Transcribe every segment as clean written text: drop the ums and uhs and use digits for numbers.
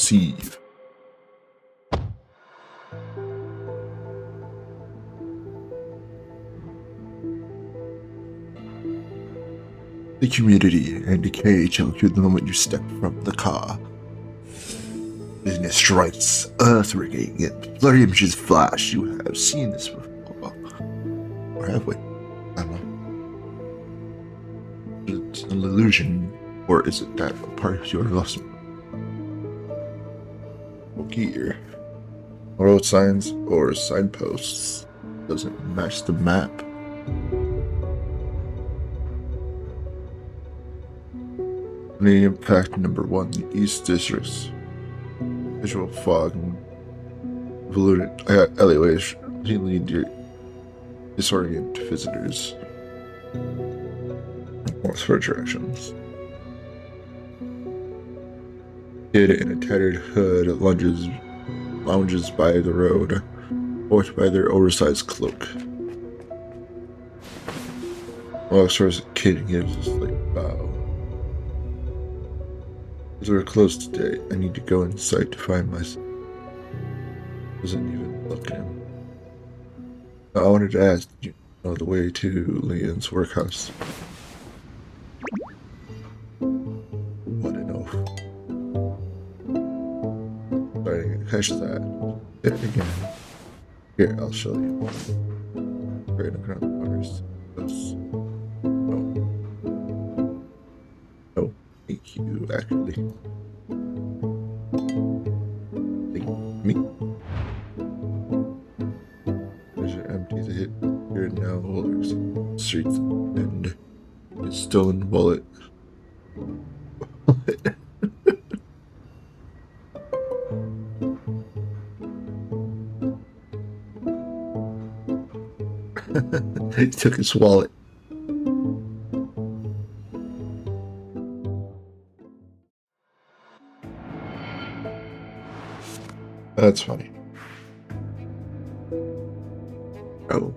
deceive. The humidity and decay choke you the moment you step from the car. Business strikes, earth-ringing, and blurry images flash. You have seen this before. Or have we? I don't know. It's an illusion, or is it that a part of your lost gear? Road signs or signposts doesn't match the map. Lilian Pact number 1, the East District's visual fog and polluted alleyways lead disorient visitors northward directions. Kid in a tattered hood lounges by the road, walked by their oversized cloak. Walks towards a kid and gives a slight bow. As we're closed today, I need to go inside to find myself. Doesn't even look at him. I wanted to ask, did you know the way to Lilian's workhouse? Want to know? Sorry, catch that. Hit it again. Here, I'll show you. Right around the corners. No, thank you, actually. Thank me. There's an empty to hit here now. There's streets and his stolen wallet. He took his wallet. That's funny. Oh,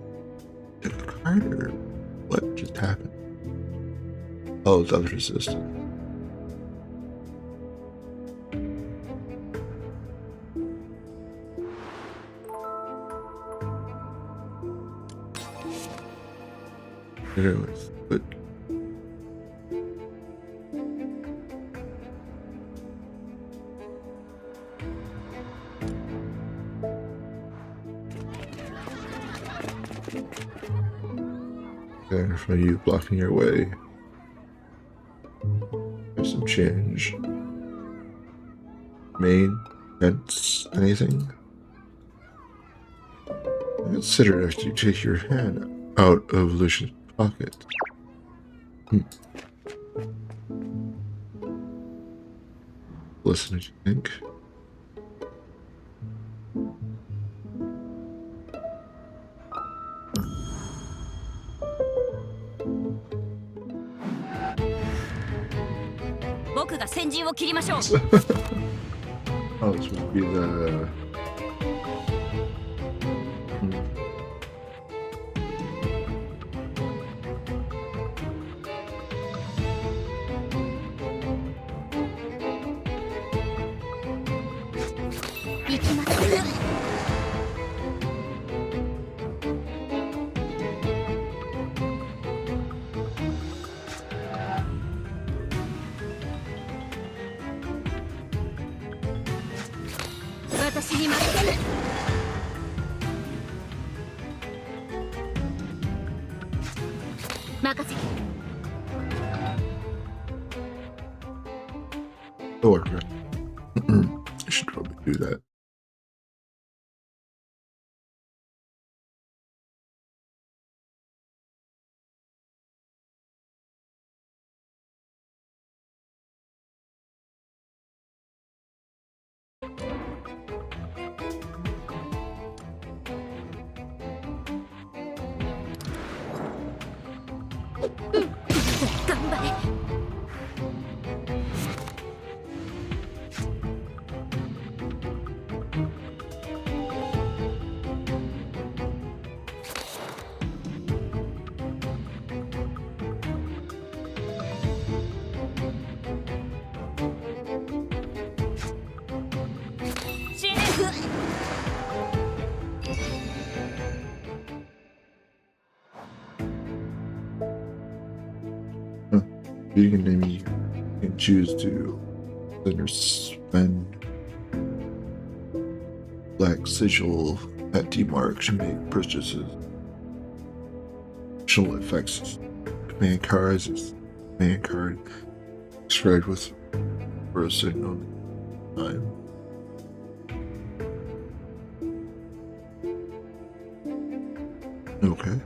did a Carter? What just happened? Oh, that was resistant. Anyways, but there in front of you, blocking your way. There's some change. Main, fence, anything? Consider it after you take your hand out of Lucian's pocket. Listen, what you think? Oh, this would be the... Oh, okay. I should probably do that. Being an enemy, you can choose to send or spend black sigil at mark to make purchases. Additional effects. Command cards is command card described with for a signal time. Okay.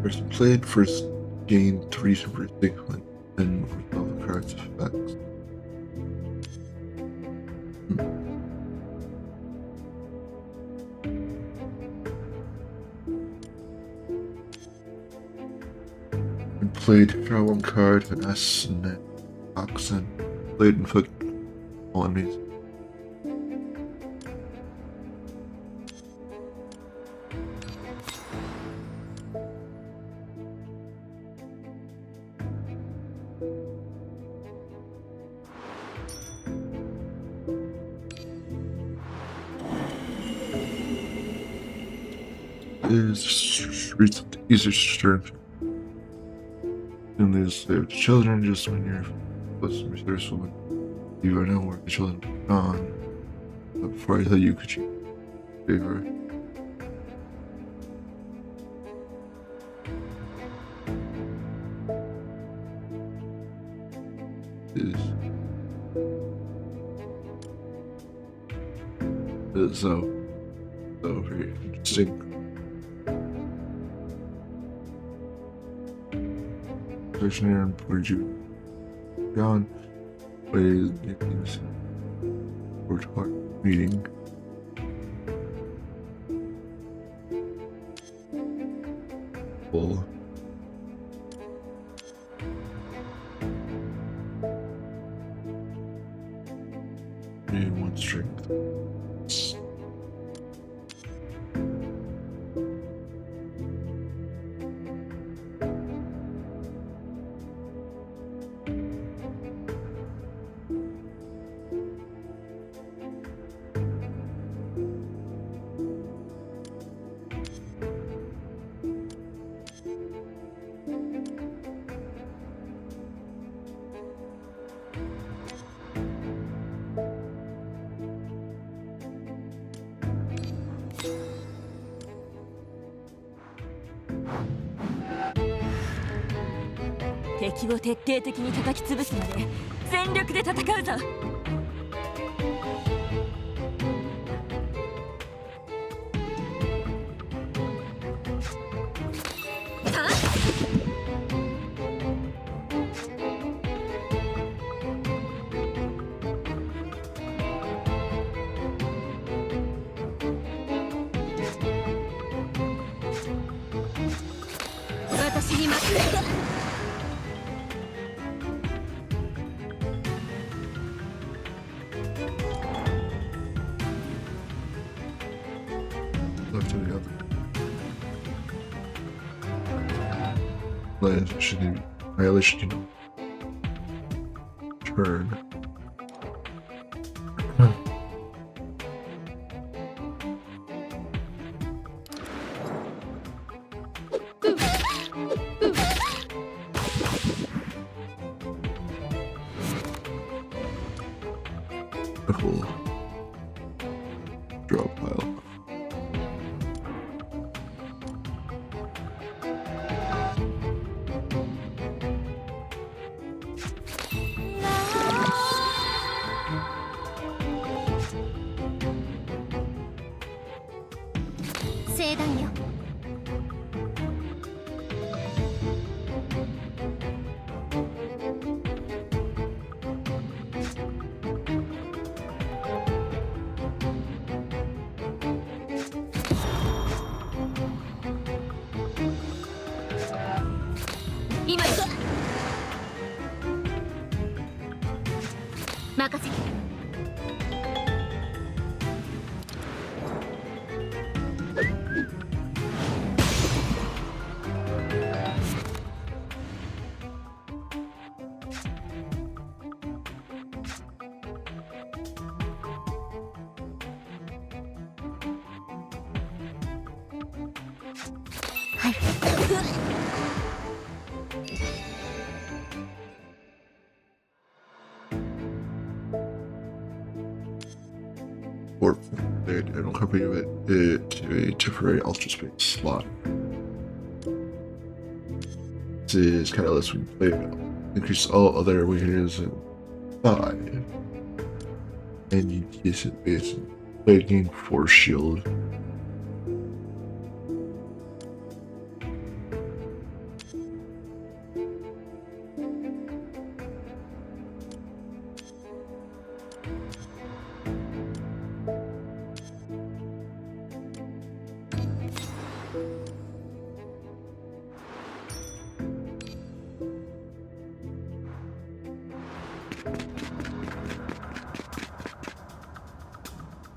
First played, first gain 3 super sequence and resolve the card's effects. When played, draw 1 card, an S, and then box, and played and put all enemies. Is recent user's turn. And there's their children just when you're less resourceful. You are now where the children are gone. But before I tell you, could you favor? Is so very interesting. Questionnaire and where'd you gone? With things for talk meeting. Full. And 1 strength.敵を徹底的に叩き潰すまで全力で戦うぞ。私に任せて。Left to the other. Annihilation, turn. Cool. Draw pile. Or and copy of it to a temporary ultra space slot. This is kind of less when you play it. Increase all other weaknesses in 5. And you use it based on play gain force shield.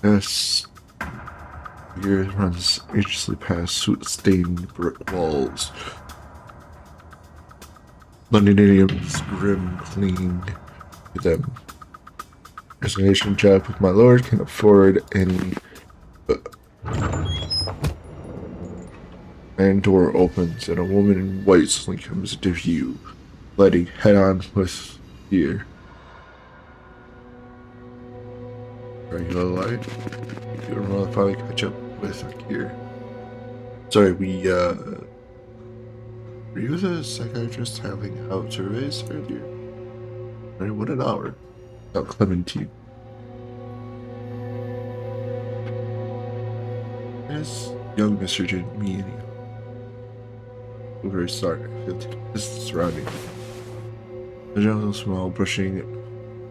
Yes. Here runs anxiously past soot-stained brick walls. Londoninium's grim cling to them. Resignation job with my lord can afford any. And door opens and a woman in white suddenly comes into view, gliding head on with fear. Regular light. You don't finally catch up with Akir. Sorry, were you the psychiatrist having house surveys earlier? What an hour. About Clementine. Yes, young Mr. didn't mean any. I'm very sorry. I feel this surrounding me. A gentle smile brushing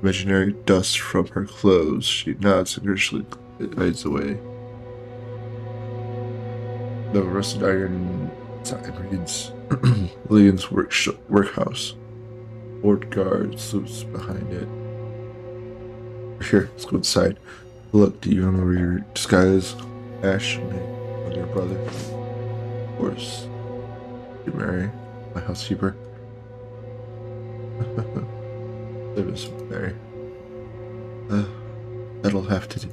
imaginary dust from her clothes. She nods and graciously hides away. The rusted iron sign reads Lilian's workhouse. Board guard sloops behind it. Here, let's go inside. Look, do you remember your disguise? Ash and your brother. Of course. You Mary, my housekeeper. It was Mary. That'll have to do.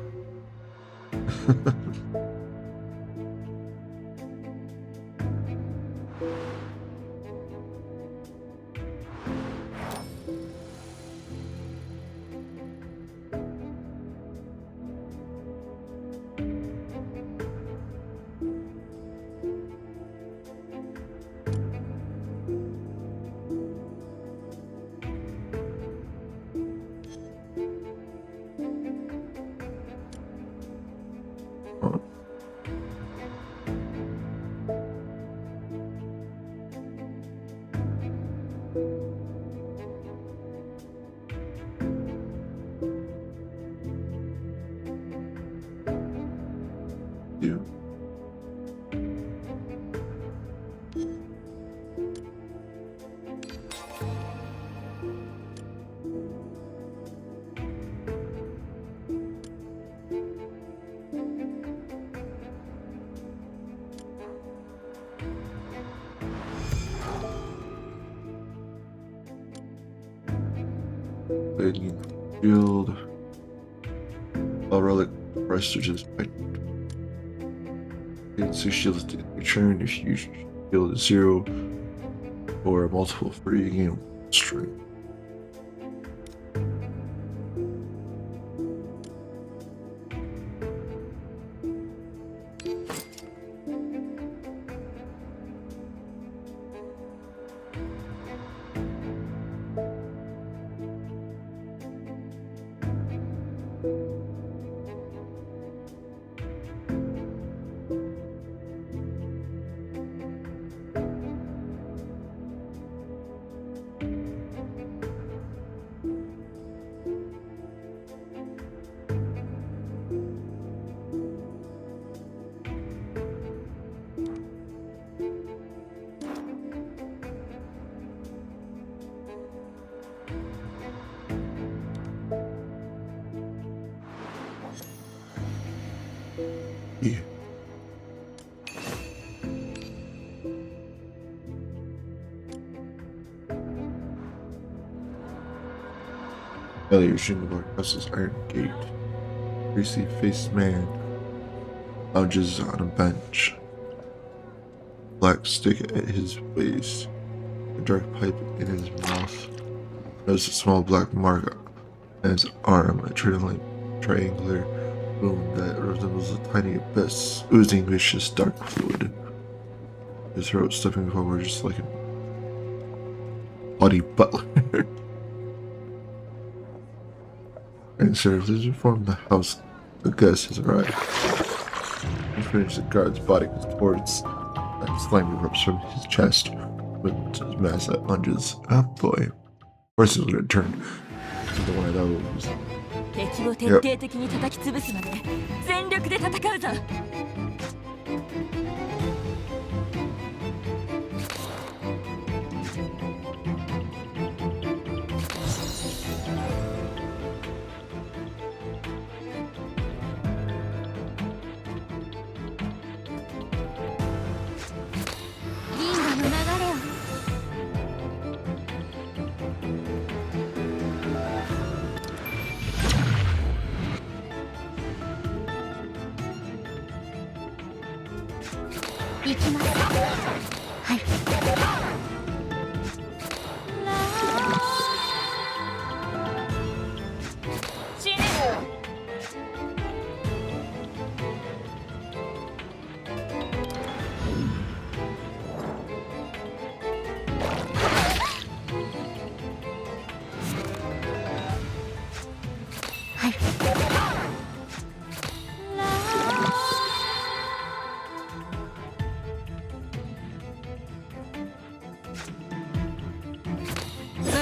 You. Lilian Shield. All relic price searches. So shield is return if you shield is 0 or a multiple free, you gain strength. Yeah. Earlier, Shinglebart crosses Iron Gate. Greasy faced man lounges on a bench. black stick at his waist, a dark pipe in his mouth. Noticed a small black mark on his arm, a triangular wound that resembles a tiny abyss, oozing vicious dark fluid. His throat stepping forward just like a bloody butler. And sir, please inform the house the guest has arrived. He finished the guard's body contorts and slimy erupts from his chest with his mass that lunges. Oh boy. Of course he's gonna turn into one of those. 敵を徹底的に叩き潰すまで全力で戦うぞ。銀河の流れを。行きます。はい。死ね。はい。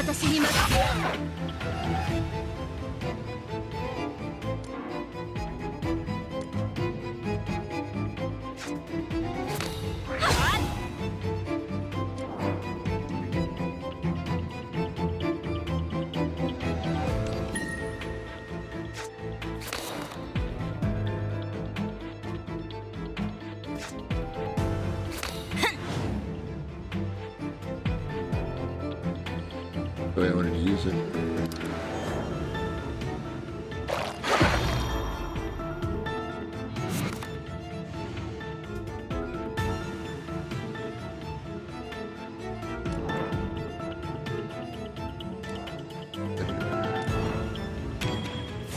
私に任せ。The way I wanted to use it.「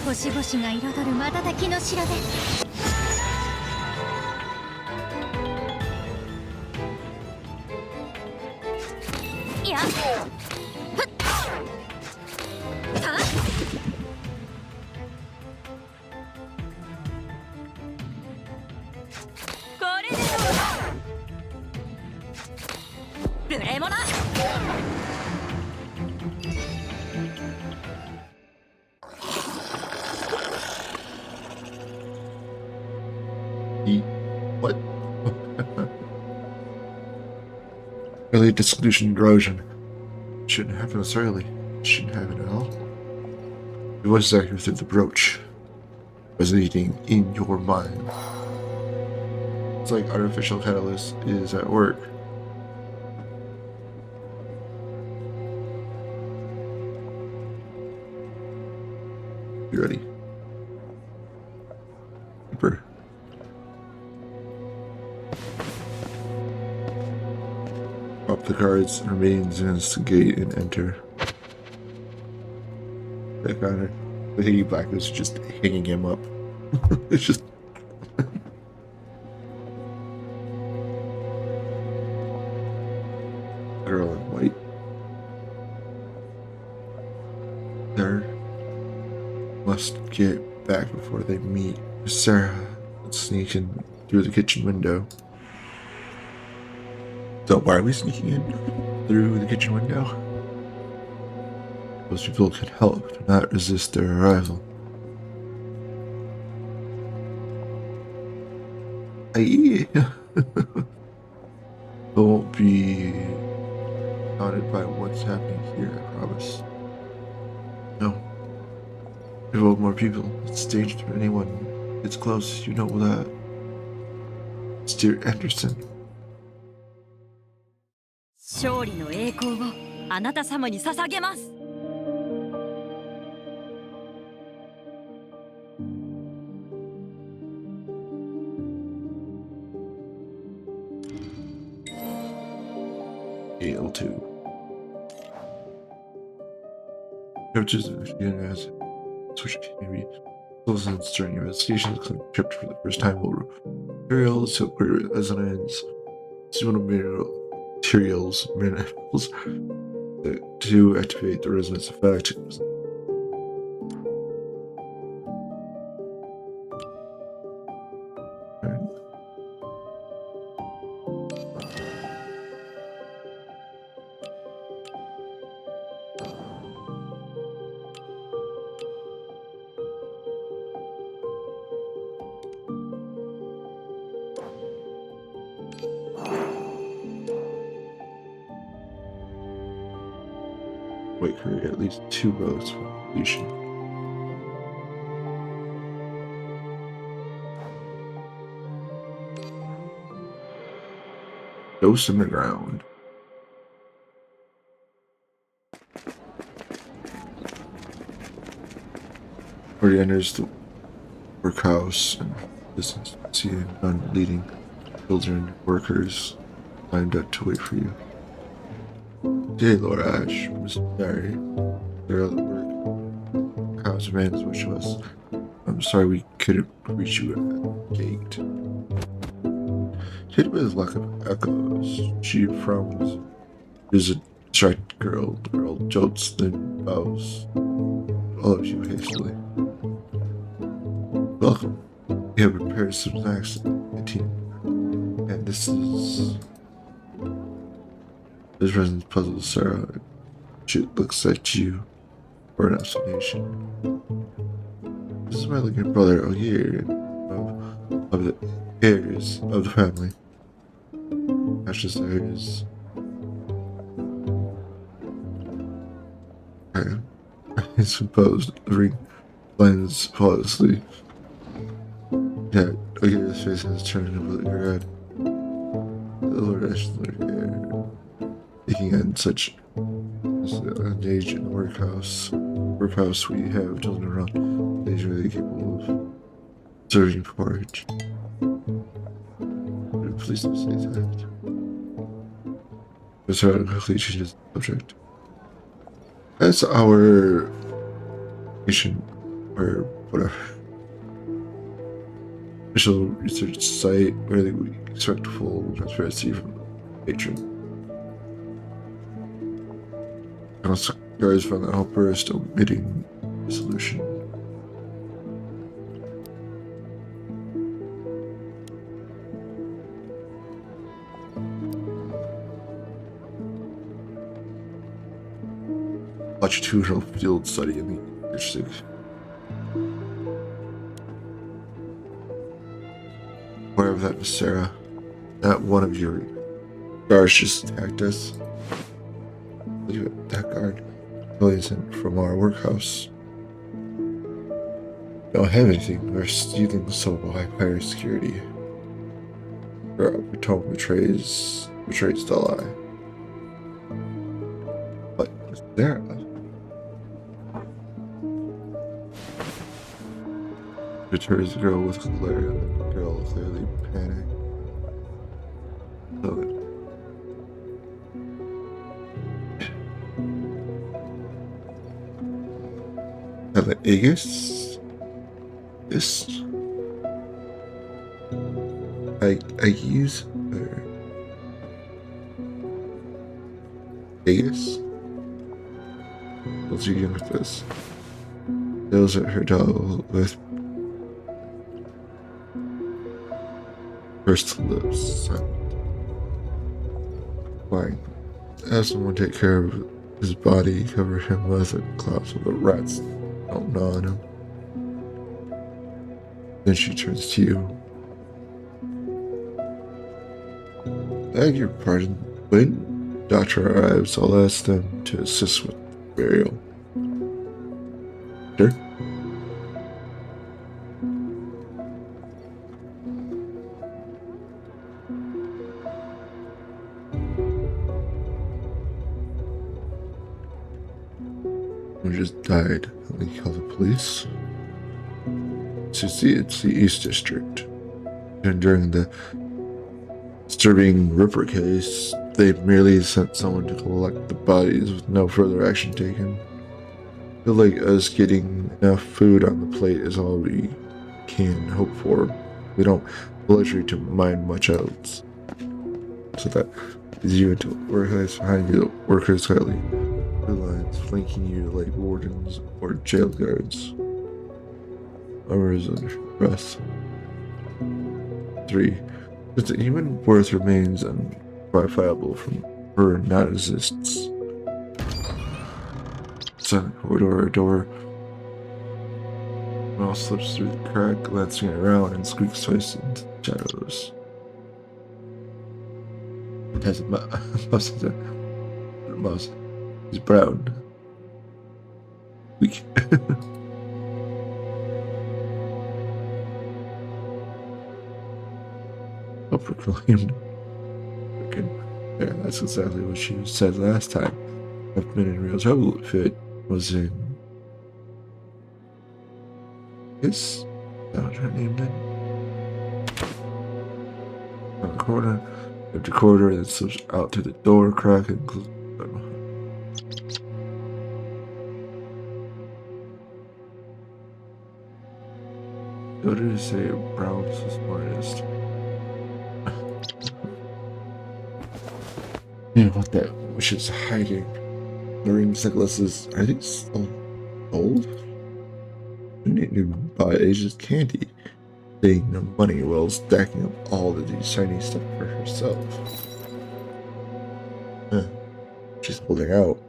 星々が彩る瞬きの城で」いや。これでどうだ。無礼者。What? Early dissolution erosion. Shouldn't happen this early. Shouldn't happen at all. It was accurate through the brooch. Resonating in your mind. It's like artificial catalyst is at work. You ready? Super. Drop the cards, remains investigate and enter. Back on her. The Haiti Black is just hanging him up. It's just. Girl in white. There. Must get back before they meet. Sarah sneaking through the kitchen window. So why are we sneaking in through the kitchen window? Those people can help, do not resist their arrival. Aye. Don't be daunted by what's happening here, I promise. No. Involve more people. It's dangerous for anyone. It's close, you know that. It's dear Anderson. 勝利の栄光をあなた様に捧げます。Gale too. Coaches as switch maybe citizens during investigations kept for the first time over materials, silk resonance, materials, minerals to activate the resonance effect. Wait for at least 2 votes for completion. Ghost in the ground. Where he enters the workhouse and business see none leading children workers lined up to wait for you. Day, Lord Ash, Mr. Barry, they're at the workhouse man as much of us. I'm sorry we couldn't reach you at the gate. Hit with lack of echoes, she frowns. There's a distracted girl. The girl jolts, then bows. All of you hastily. Welcome. We have prepared some snacks in the team. And this resident puzzles Sarah. She looks at you for an explanation. This is my little brother, O'Year, of the heirs of the family. Ash's heirs. I suppose the ring blends flawlessly. Yeah, O'Year's face has turned completely red. The Lord Ash's O'Year, taking on such engaged in the workhouse. Workhouse we have children around. They're really capable of serving porridge. Please don't say that. Sarah quickly changes the subject. That's our mission, or whatever. Official research site where we expect full transparency from the patron. Also, guards found that helper is still omitting the solution. Longitudinal field study in the interesting. Whatever that was, Sarah. Not one of your guards just attacked us. Leave it, that guard. Lilian sent from our workhouse. We don't have anything. We're stealing so high higher security. Our tone betrays the lie. But Sarah. Returns the girl with glare, and the girl clearly panicked. Lilith. And the Aegis? This. I use her. Aegis? What's you doing with this? Those at her doll with pursed lips, silent. Why? Have someone take care of his body, cover him with a cloth so the rats don't gnaw on him. Then she turns to you. Beg your pardon. When Doctor arrives, I'll ask them to assist with burial. Sure? Who just died? Let me call the police. It's the East District. And during the disturbing Ripper case, they merely sent someone to collect the bodies with no further action taken. I feel like us getting enough food on the plate is all we can hope for. We don't have the luxury to mind much else. So that is you into workhouse behind you, workers tightly. Blue lines flanking you like wardens or jail guards. Hours under breath. 3. Just a human worth remains unverifiable from her non-existence. Silent corridor, a door. Mouse slips through the crack, glancing around and squeaks twice into the shadows. It has a mouse. He's brown. Weak. Proclaimed. Okay. Yeah, that's exactly what she said last time. I've been in real trouble if it was in his. That was her name then. On the corner, empty corridor, then slips out to the door, crack and close. What did it say? Brown's the smartest. Yeah, what that wish is hiding. The ring's necklaces, I think, still old. You need to buy Asia's candy. Saving no money while stacking up all of these shiny stuff for herself. Huh. She's holding out.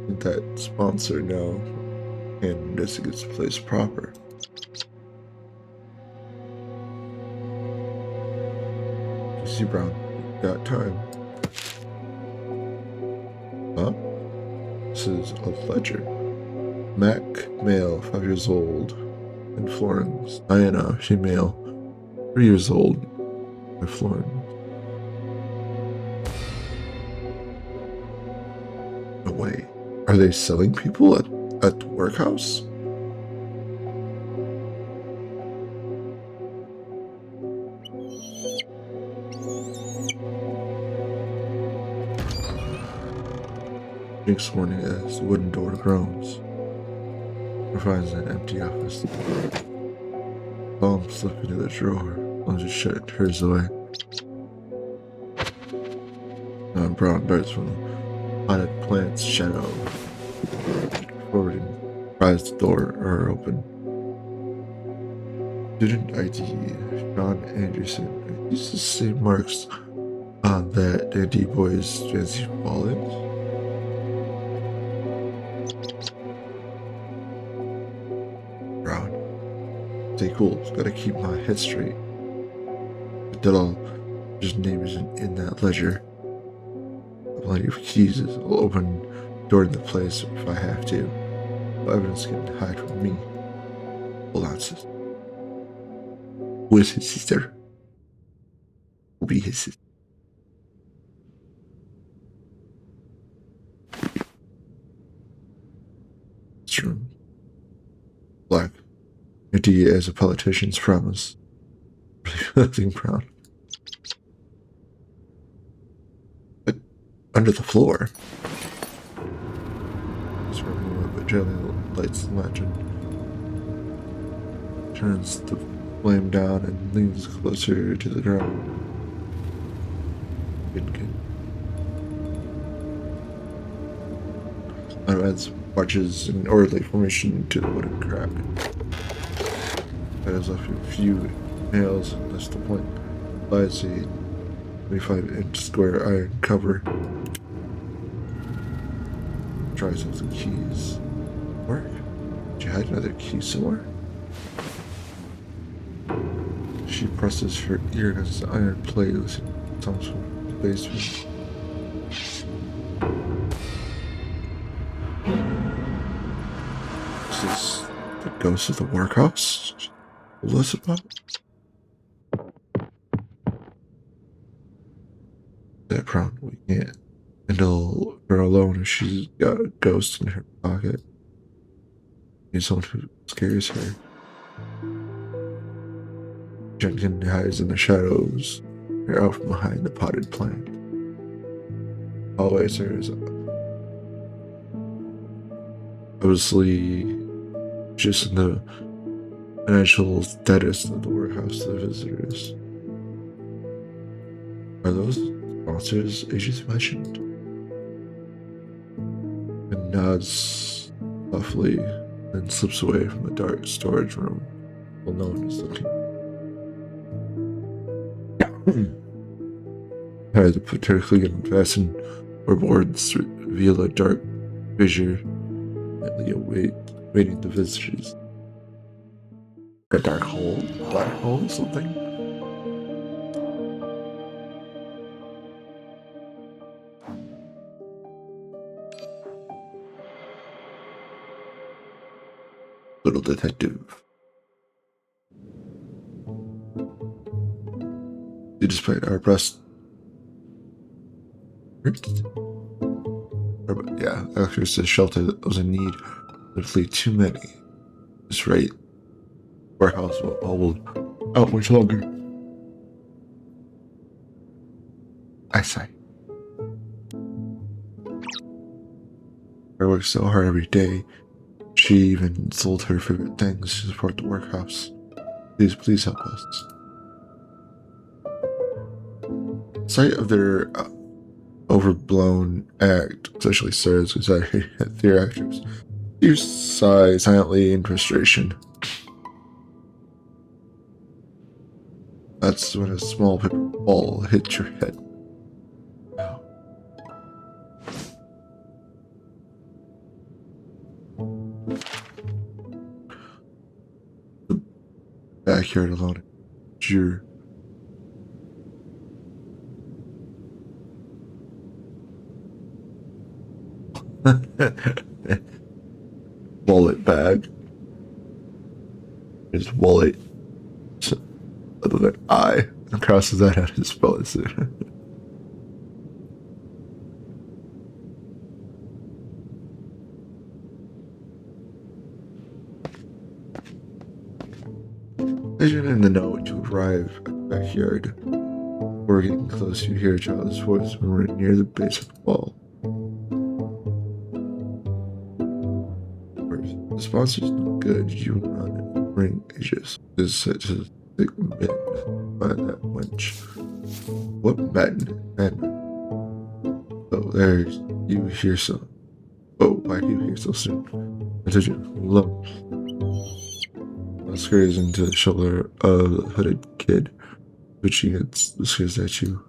Isn't that sponsor now? And this gets placed proper. You see, Brown, got time. Huh? This is a ledger. Mac, male, 5 years old. In Florence. Diana, female, 3 years old. In Florence. No way. Are they selling people at the workhouse? Jinx warning as the wooden door groans. Finds an empty office. Bomb slip into the drawer. Lunges shut and turns away. Brown darts from the potted plant's shadow. Forward and pries the door open. Student ID, John Anderson. These the same marks on that dandy boy's fancy wallet. Stay cool. Just gotta keep my head straight. But his name isn't in that ledger. Plenty of keys. I'll open the door to the place if I have to. No evidence can hide from me. Hold on, sister. Who is his sister? Who will be his sister? Room. Black. Empty as a politician's promise. Nothing brown. But under the floor. Just remove it, but gently lights the lantern. Turns the flame down and leans closer to the ground. Good. Adds marches in orderly formation to the wooden crack. Has a few nails, and that's the point. Lies a 25-inch square iron cover. Tries with the keys. Work? Did you hide another key somewhere? She presses her ear against the iron plate, listening to sounds from the basement. Is this the ghost of the workhouse? What's about that Brown? We can't handle her alone if she's got a ghost in her pocket. Need someone who scares her. Jenkins hides in the shadows. You're out from behind the potted plant. Always there is obviously just in the financial status of the workhouse to the visitors. Are those sponsors I just mentioned? And nods softly and slips away from the dark storage room while no one is looking. Had to particularly unfasten boards to reveal a dark fissure lightly awaiting the visitors. A dark hole? Black hole or something? Little detective. Despite our best. Yeah, actors to shelter that was in need. Literally too many. This right. Warehouse will hold out much longer. I say. I work so hard every day. She even sold her favorite things to support the workhouse. Please help us. Sight of their overblown act especially serves as their actors. You sigh silently in frustration. That's when a small paper ball hits your head. Ow. The backyard alone. Your wallet bag. His wallet. Other than I. And crosses that out as well as it. Vision in the note to arrive at the backyard. Before getting close, you hear a child's voice murmuring near the base of the wall. The sponsor's not good. You run and bring ages. Is such a thick men by that wench. What men? Oh, there you hear so. Oh, why do you hear so soon? Attention, low. Scurries into the shoulder of the hooded kid, twitching its whiskers at you.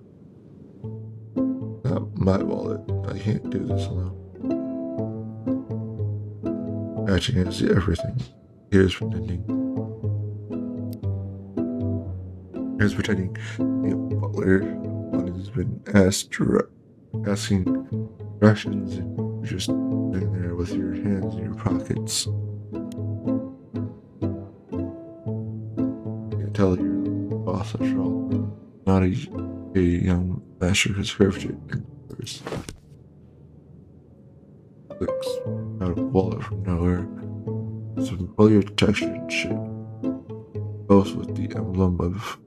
Not my wallet. I can't do this alone. Matching has everything. Here's pretending. Here's pretending the butler has been asking directions, and you're just sitting there with your hands in your pockets. You can tell your boss after all, not a young master conscripted first. Clicks out a wallet from nowhere. Some familiar texture and shit. Both with the emblem of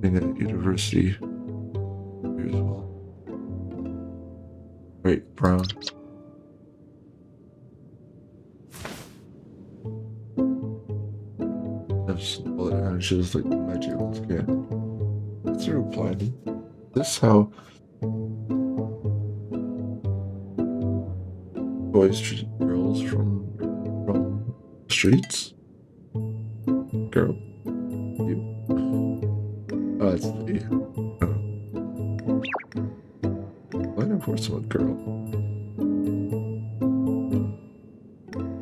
being at university here as well. Right, brown. That's bullet and it's just like magic once again. It's a reply. This how boys treat girls from the streets? Girl. You. Oh, it's the why not force someone girl?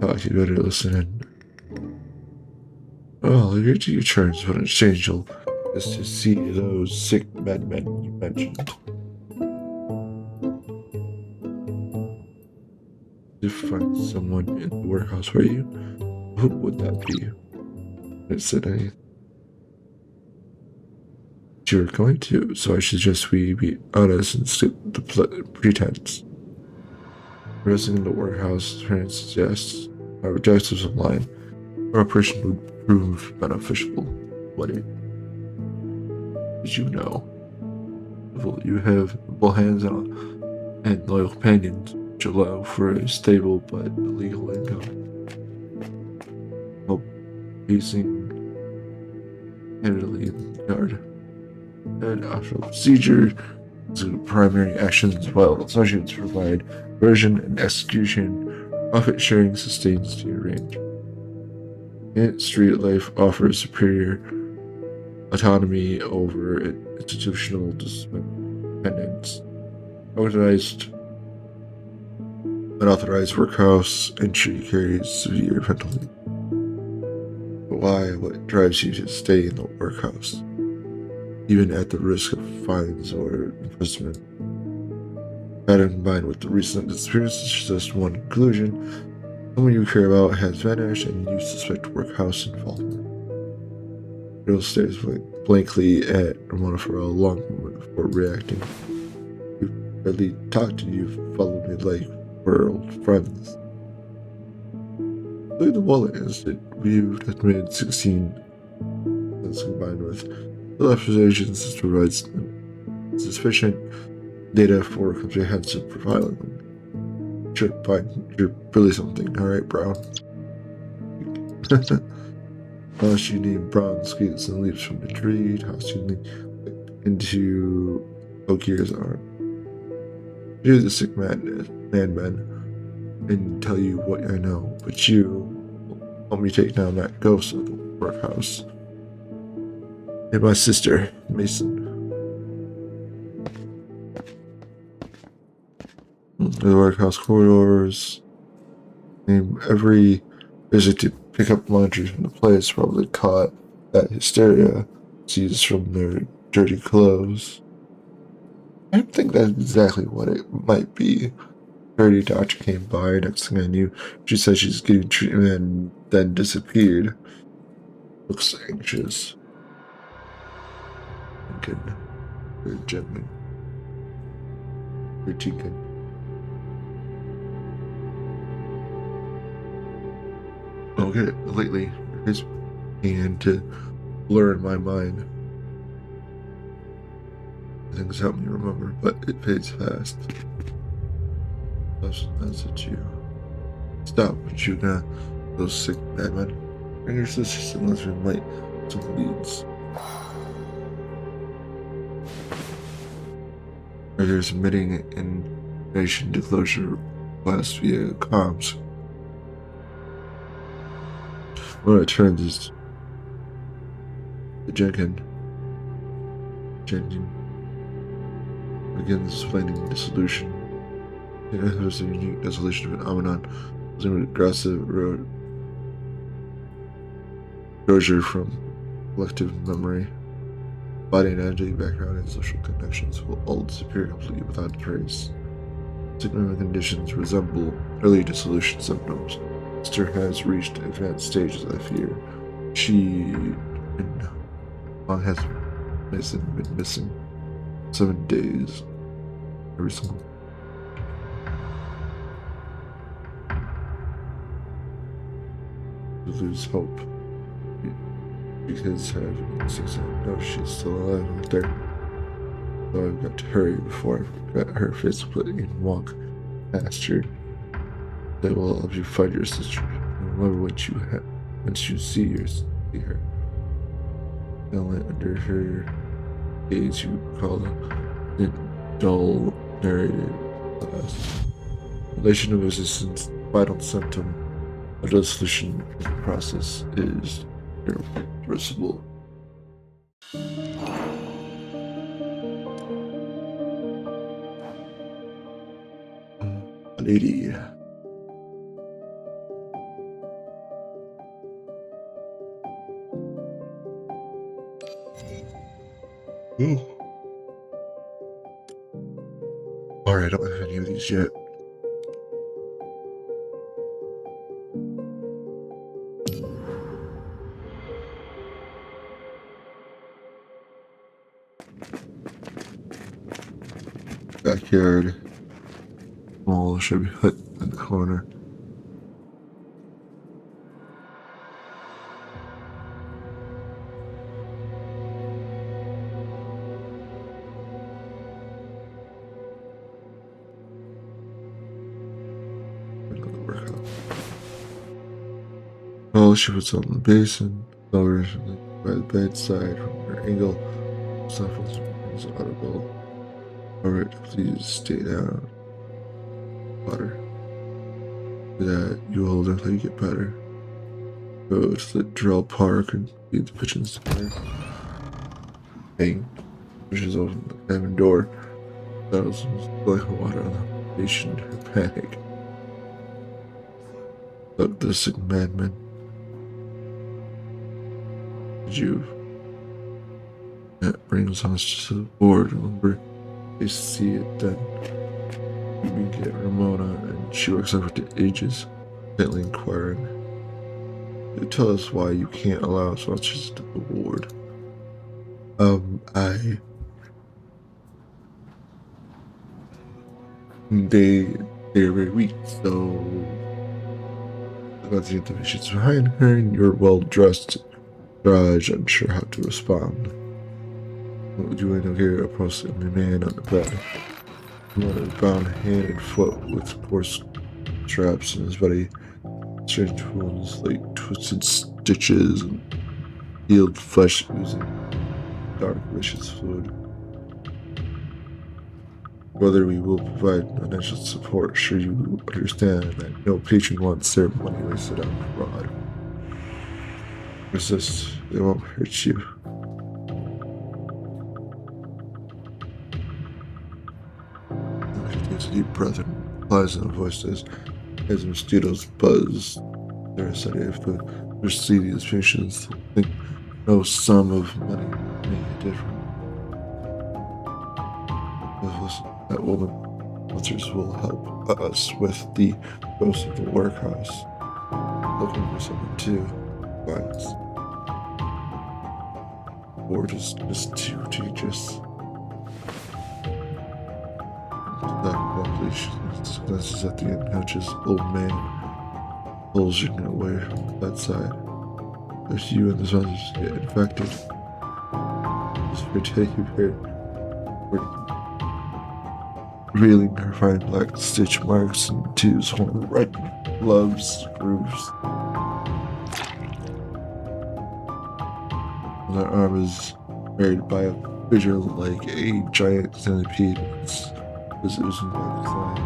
Oh, you better listen in. Well, your two turns, but in exchange you'll just to see those sick madmen you mentioned. To find someone in the warehouse for you, who would that be? It said anything. You're going to, so I suggest we be honest and skip the pretense. Resting in the warehouse, parents suggest our objectives online. Our operation would prove beneficial. What it? as you know. You have able hands and loyal companions, which allow for a stable but illegal income. While pacing handily in the yard. And optional procedure is primary actions, while associates provide version and execution. Profit sharing sustains to your range. And street life offers superior autonomy over institutional dependence. Unauthorized workhouse entry carries severe penalty. But why? What drives you to stay in the workhouse, even at the risk of fines or imprisonment? That combined with the recent disappearances suggests one conclusion. Someone you care about has vanished and you suspect workhouse involvement. Bill stares blankly at Ramona for a long moment before reacting. We've barely talked to you, followed me like we're old friends. Look at the wallet instant. We've estimated 16 cents combined with the observations. This provides sufficient data for comprehensive profiling. Sure, fine. You're really something. Alright, Brown. Unless you need Brown skates and leaps from the tree, toss you into Okir's arm. You're the sick man, and tell you what I know, but you help me take down that ghost of the workhouse. And my sister, Mason. The workhouse corridors. And every visit to pick up laundry from the place probably caught that hysteria seized from their dirty clothes. I don't think that's exactly what it might be. Dirty doctor came by. Next thing I knew, she said she's getting treatment and then disappeared. Looks anxious. Thinking very gently. Critiquing. Okay, lately, it's began to blur in my mind. Things help me remember, but it fades fast. That's it, you. Stop shooting at those sick madmen. Bring your sisters and let's light some leads. They're submitting information disclosure request via comms. When it turns is the Jenkins begins explaining the solution. It was a unique dissolution phenomenon using an aggressive erasure from collective memory. Body and energy, background, and social connections will all disappear completely without a trace. Significant conditions resemble early dissolution symptoms. Sister has reached advanced stages, I fear. Long has Mason been missing 7 days. Every single lose hope because have instincts I know she's still alive out there. So I've got to hurry before I forget her physically and walk past her. That will help you find your sister. Remember what you have once you see her. Failing under her gaze, you recall the dull narrated class. Relation of resistance, vital symptom. A dissolution process is irreversible. Lady. Ooh. Alright, I don't have any of these yet. Backyard. Small shabby hut in the corner. Fellowship is on the basin, lower by the bedside from her angle. Softens is audible. Alright, please stay down. Water. Do that, you hold until you get better. Go to the drill park and feed the pigeons together. Bang. Pushes open the cabin door. Settles and spilling her water on the patient in her panic. Look, the sick madman. Did you? That brings us to the board. Remember, they see it then. We get Ramona, and she works over to ages, gently inquiring. You tell us why you can't allow sponsors to the ward. They're very weak, so let's get the patients behind her, and you're well dressed, dodge, unsure how to respond. What would you end up here? Approaching the man on the bed. Bound hand and foot with coarse straps in his body, strange wounds like twisted stitches and healed flesh oozing dark, vicious fluid. Whether we will provide financial support, sure you understand that no patron wants their money wasted on fraud. Resist, they won't hurt you. She takes a deep breath and replies in a voice as mosquitoes buzz. They're a sedative to see these patients. Think no sum of money will make a difference. That woman sponsors will help us with the ghost of the workhouse. Looking for someone to violence. Or just too dangerous. That glances at the unconscious old man, bulging away from the bedside. If you and the sponsors get infected, just pretend you've heard. Revealing her fine black stitch marks and two small red gloves grooves. Her arm is buried by a fissure like a giant centipede. It's oozing black slime,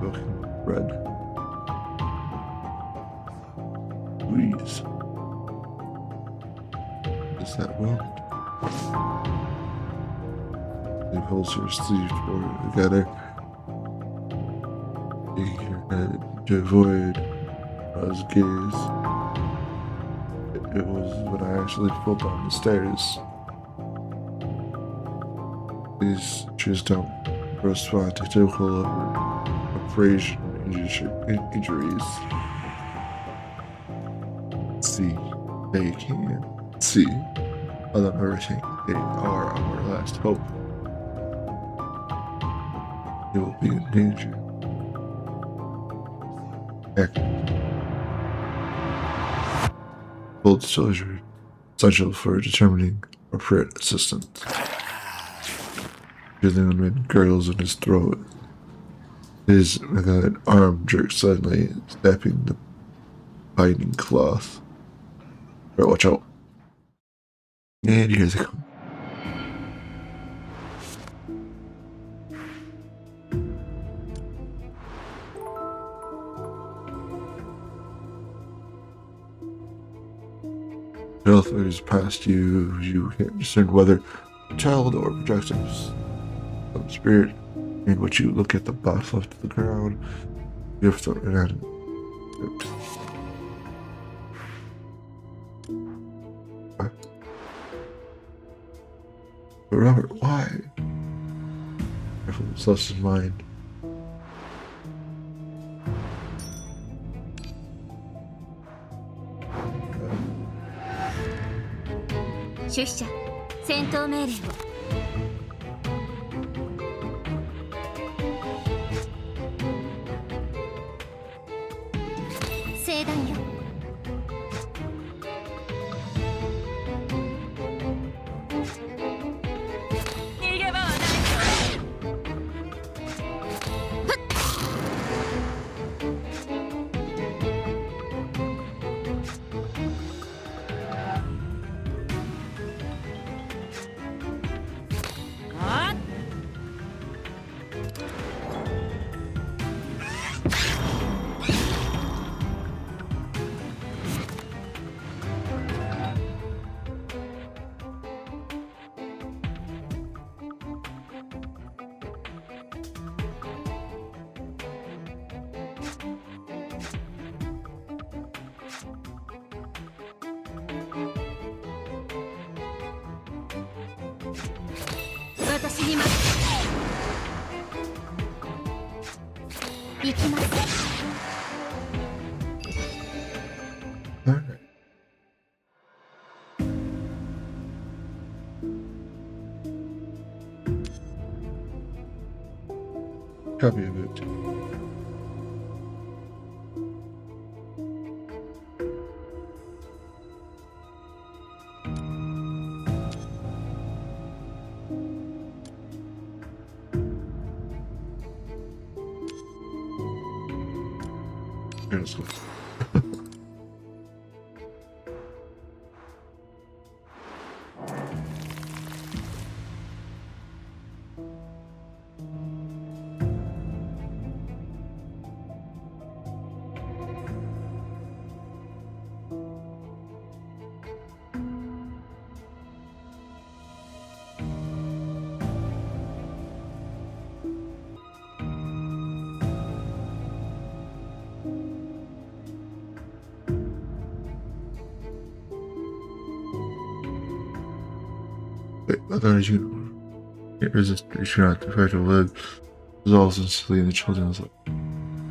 looking red. Please. Is that well? He pulls her sleeve toward her together, taking her head to avoid his gaze. It was when I actually fell down the stairs. These just don't correspond to typical abrasion injuries. See, they can see. Other than everything, they are our last hope. You will be in danger. Full disclosure, essential for determining appropriate assistance. Breathing unwritten gurgles in his throat. His arm jerks suddenly, snapping the binding cloth. Alright, watch out. And here they come. The authorities past you, you can't discern whether a child or projectiles. Some spirit, and what you look at the box left to the ground, you have thrown it at it. But Robert, why? Careful, it's lost his mind.出社戦闘命令を。正断よ。逃げ場はない。私に待つ行きます Alright. Copy of it. Let's go. Wait, I thought you can't resist reaching out to fight a leg. Dissolves instantly in the children's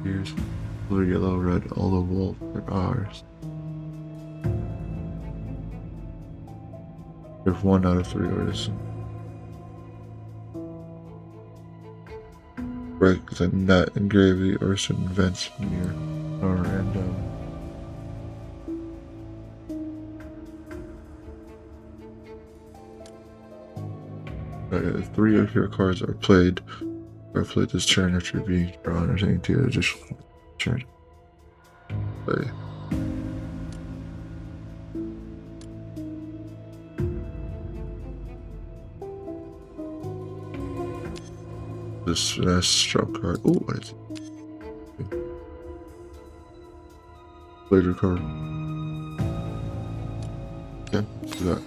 ears. Blue, yellow, red, all the wolf, they're ours. If 1 out of 3 artists break the net, engrave the Orson events near or random. If 3 of your cards are played this turn after being drawn or taking 2 additional turn. Play. This stroke card. Oh, what is it? Later card. Yeah, let's do that.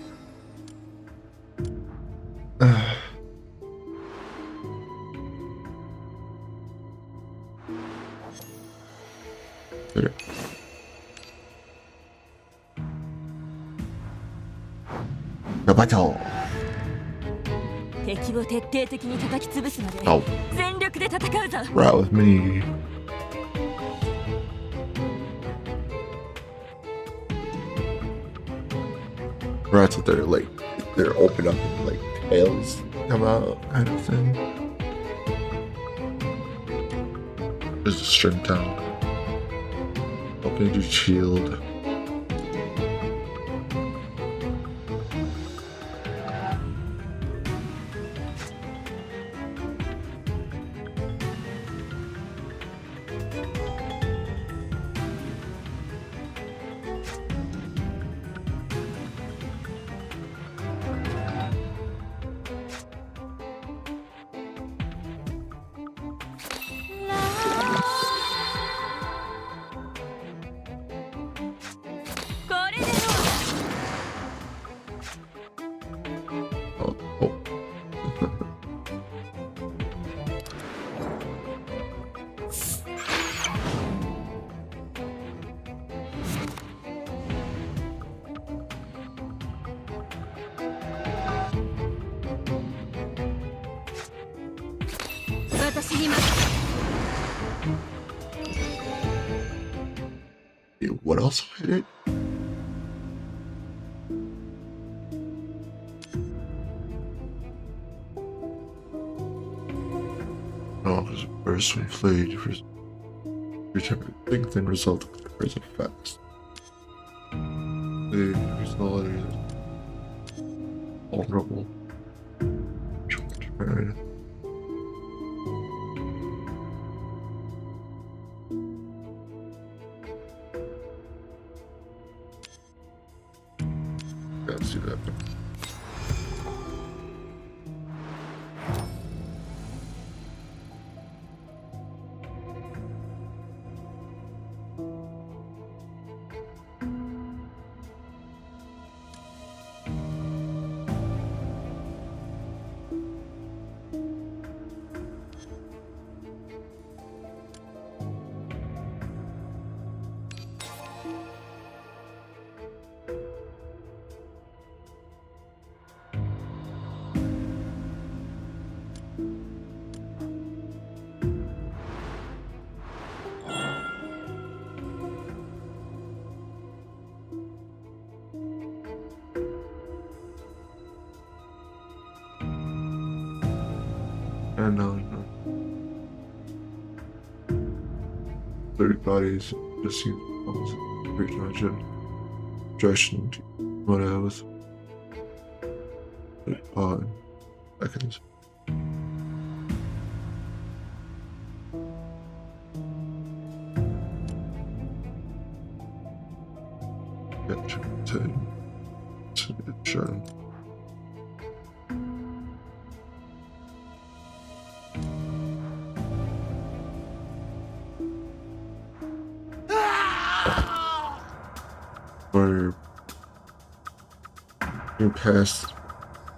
Okay. The battle. 敵を徹底的に叩き潰すまで Oh, 全力で戦うぞ right with me. Rats with their they're open up and tails come out kind of thing. There's a string town. Open your shield. What else hit it? Oh, because first we played every time a big thing result of the card's effects. The result is vulnerable. Turn. Let's do that. And no. 30 bodies just seems almost pretty much a direction to what I was on seconds. Get to sure. Or you pass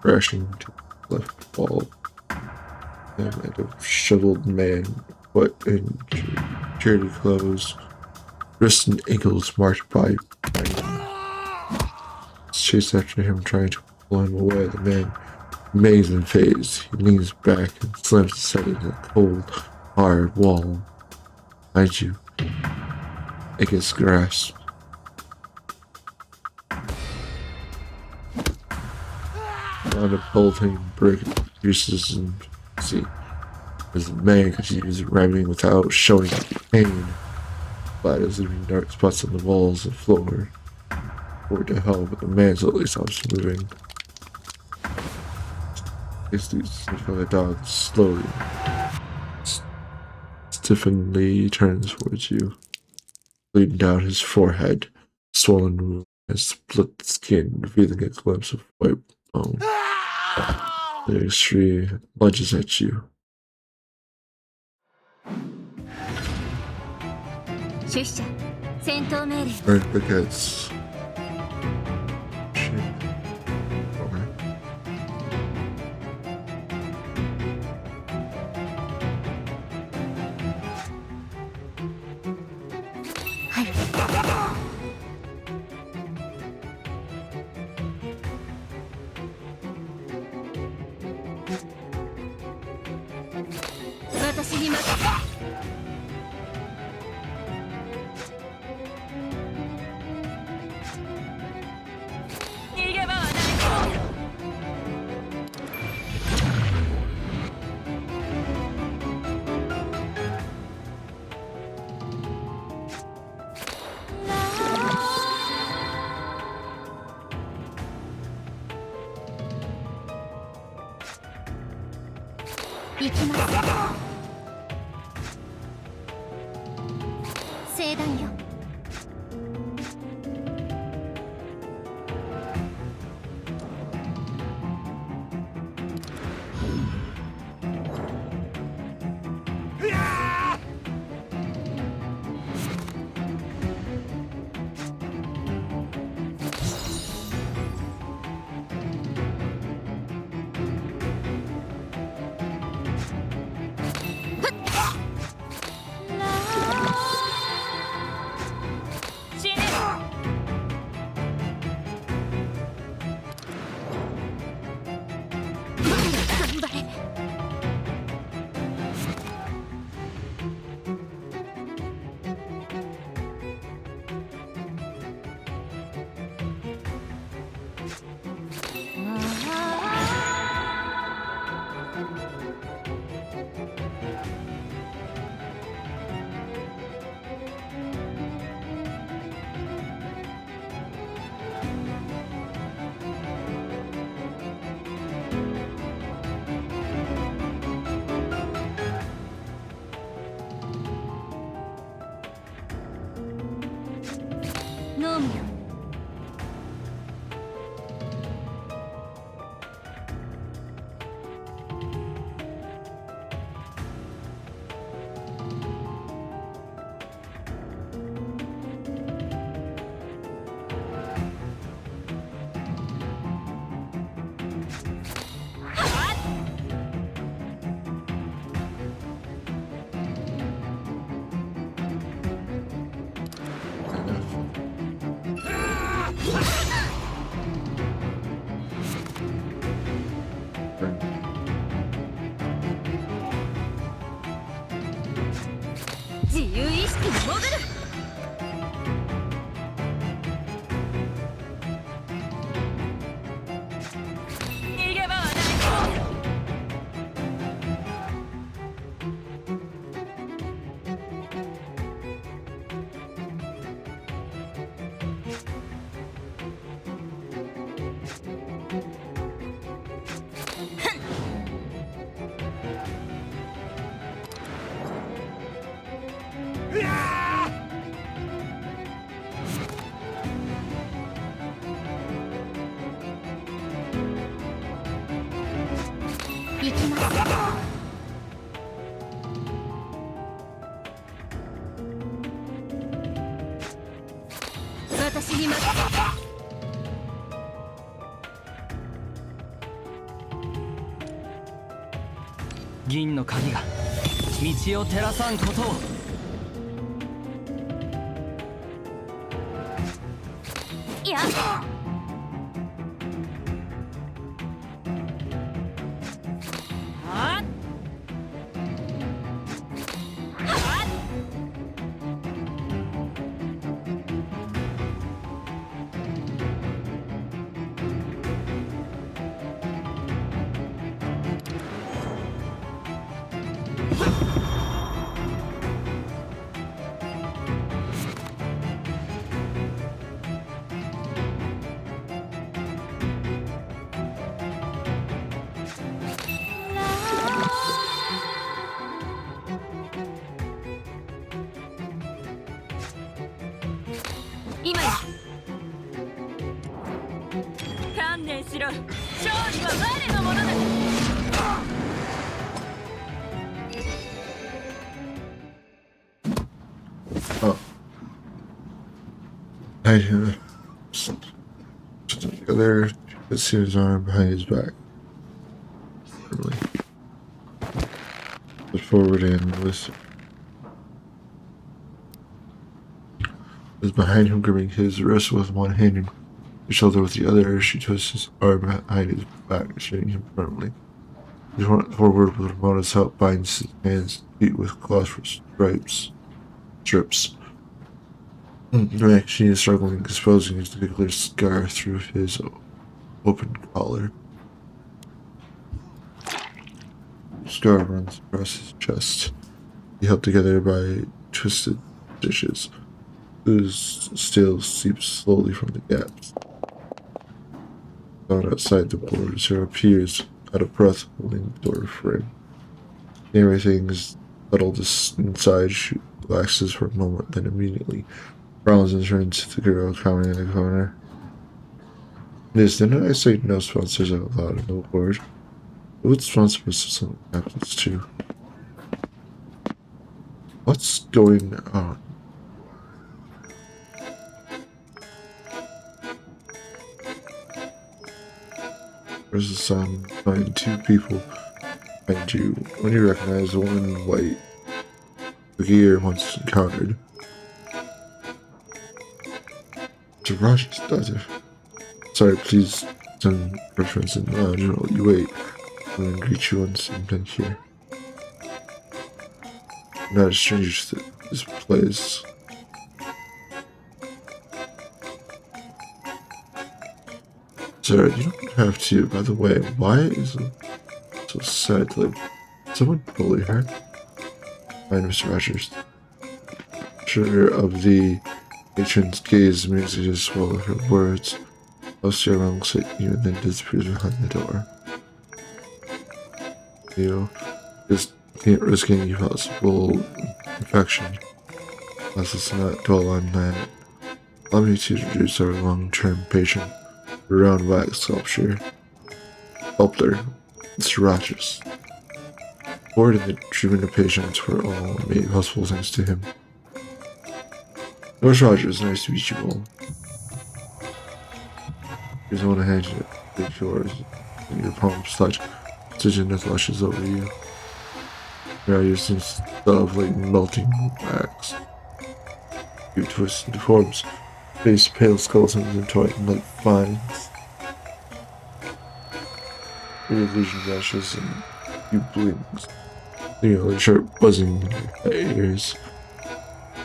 crashing to the left wall and a shoveled man, foot in charity clothes, wrists and ankles marked by chase after him, trying to pull him away. The man remains in phase. He leans back and slams his head into the cold, hard wall behind you. It gets grasped. On a bolting brick pieces and see as the man continues ramming without showing pain. Flat as leaving dark spots on the walls and floor. Forward to hell, but the man slowly stops moving. It's the dog slowly, stiffeningly turns towards you, bleeding down his forehead, swollen wound and split skin, revealing a glimpse of white bone. The extreme lunges at you. Right, because shit. Okay. 逃げ場はない。行きます。私に任せて。銀の鍵が道を照らさんことを。いや。今や。観念しろ。勝利は我のものだ。Oh. I put them together, let's see his arm behind his back. Really. Put forward and listen. Was behind him, gripping his wrist with one hand and his shoulder with the other. She twists his arm behind his back, shading him firmly. He went forward with Ramona's help, binds his hands and feet with cloth for strips. She is struggling, exposing his particular scar through his open collar. The scar runs across his chest. He held together by twisted stitches. Ooze still seeps slowly from the gaps. Down outside the borders, there appears, out of breath, holding the door frame. Everything's settled inside. She relaxes for a moment, then immediately frowns and turns to the girl counting in the corner. Yes, didn't I say no sponsors out loud in the word? Who would sponsor us if something happens to? What's going on? There's a sign behind two people behind you. When you recognize the woman in white, the gear once encountered. To Rogers, daughter. Sorry, please send refreshments in the lounge and I'll let you wait. I'm gonna greet you once I'm done here. I'm not a stranger to this place. Sir, you don't have to. By the way, why is it so sad? Like, someone bully her? Fine, Mr. Rogers. Sure of the matron's gaze makes her just swallow her words. Elsie looks at you and then disappears behind the door. You just can't risk any possible infection. Let's not dwell on that. Allow me to introduce our long-term patient, the round wax sculpture. Sculptor, Mr. Rogers. Board and the treatment of patients were all made possible thanks to him. Nurse Rogers, nice to meet you all. Here's one hand you take yours, and your palms touch. Stitching the flushes over you. Your eyes seem stuff like melting wax. You twist into forms, face pale skeletons entwined like vines. Your vision rushes and you blinks. You know, like sharp buzzing in your ears.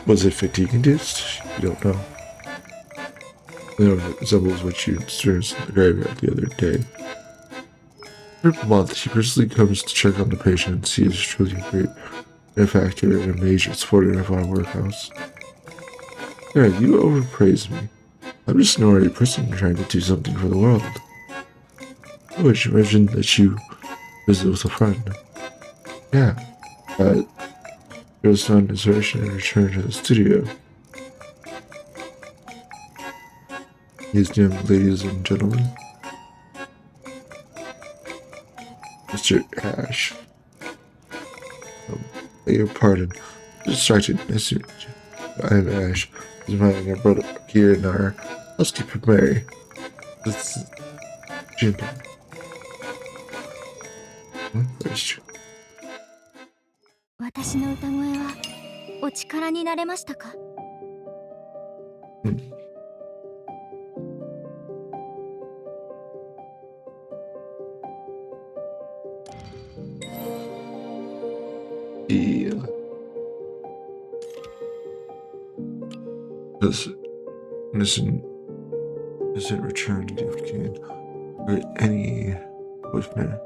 Was it fatigue-induced? You don't know. No, it resembles what you experienced in the graveyard the other day. Every month, he personally comes to check on the patients. He is truly a great benefactor and a major supporter of our workhouse. Yeah, you overpraise me. I'm just an ordinary person trying to do something for the world. I wish you mentioned that you visit with a friend. Yeah, goes on desertion and return to the studio. These young ladies and gentlemen, Mr. Ash. Beg your pardon. Distracted. Nice to meet you. I'm Ash. This is my younger brother here and our housekeeper Mary. This is Jim. That's true. 私の歌声はお力になれましたか? Yeah. This innocent return gift can hurt any listener.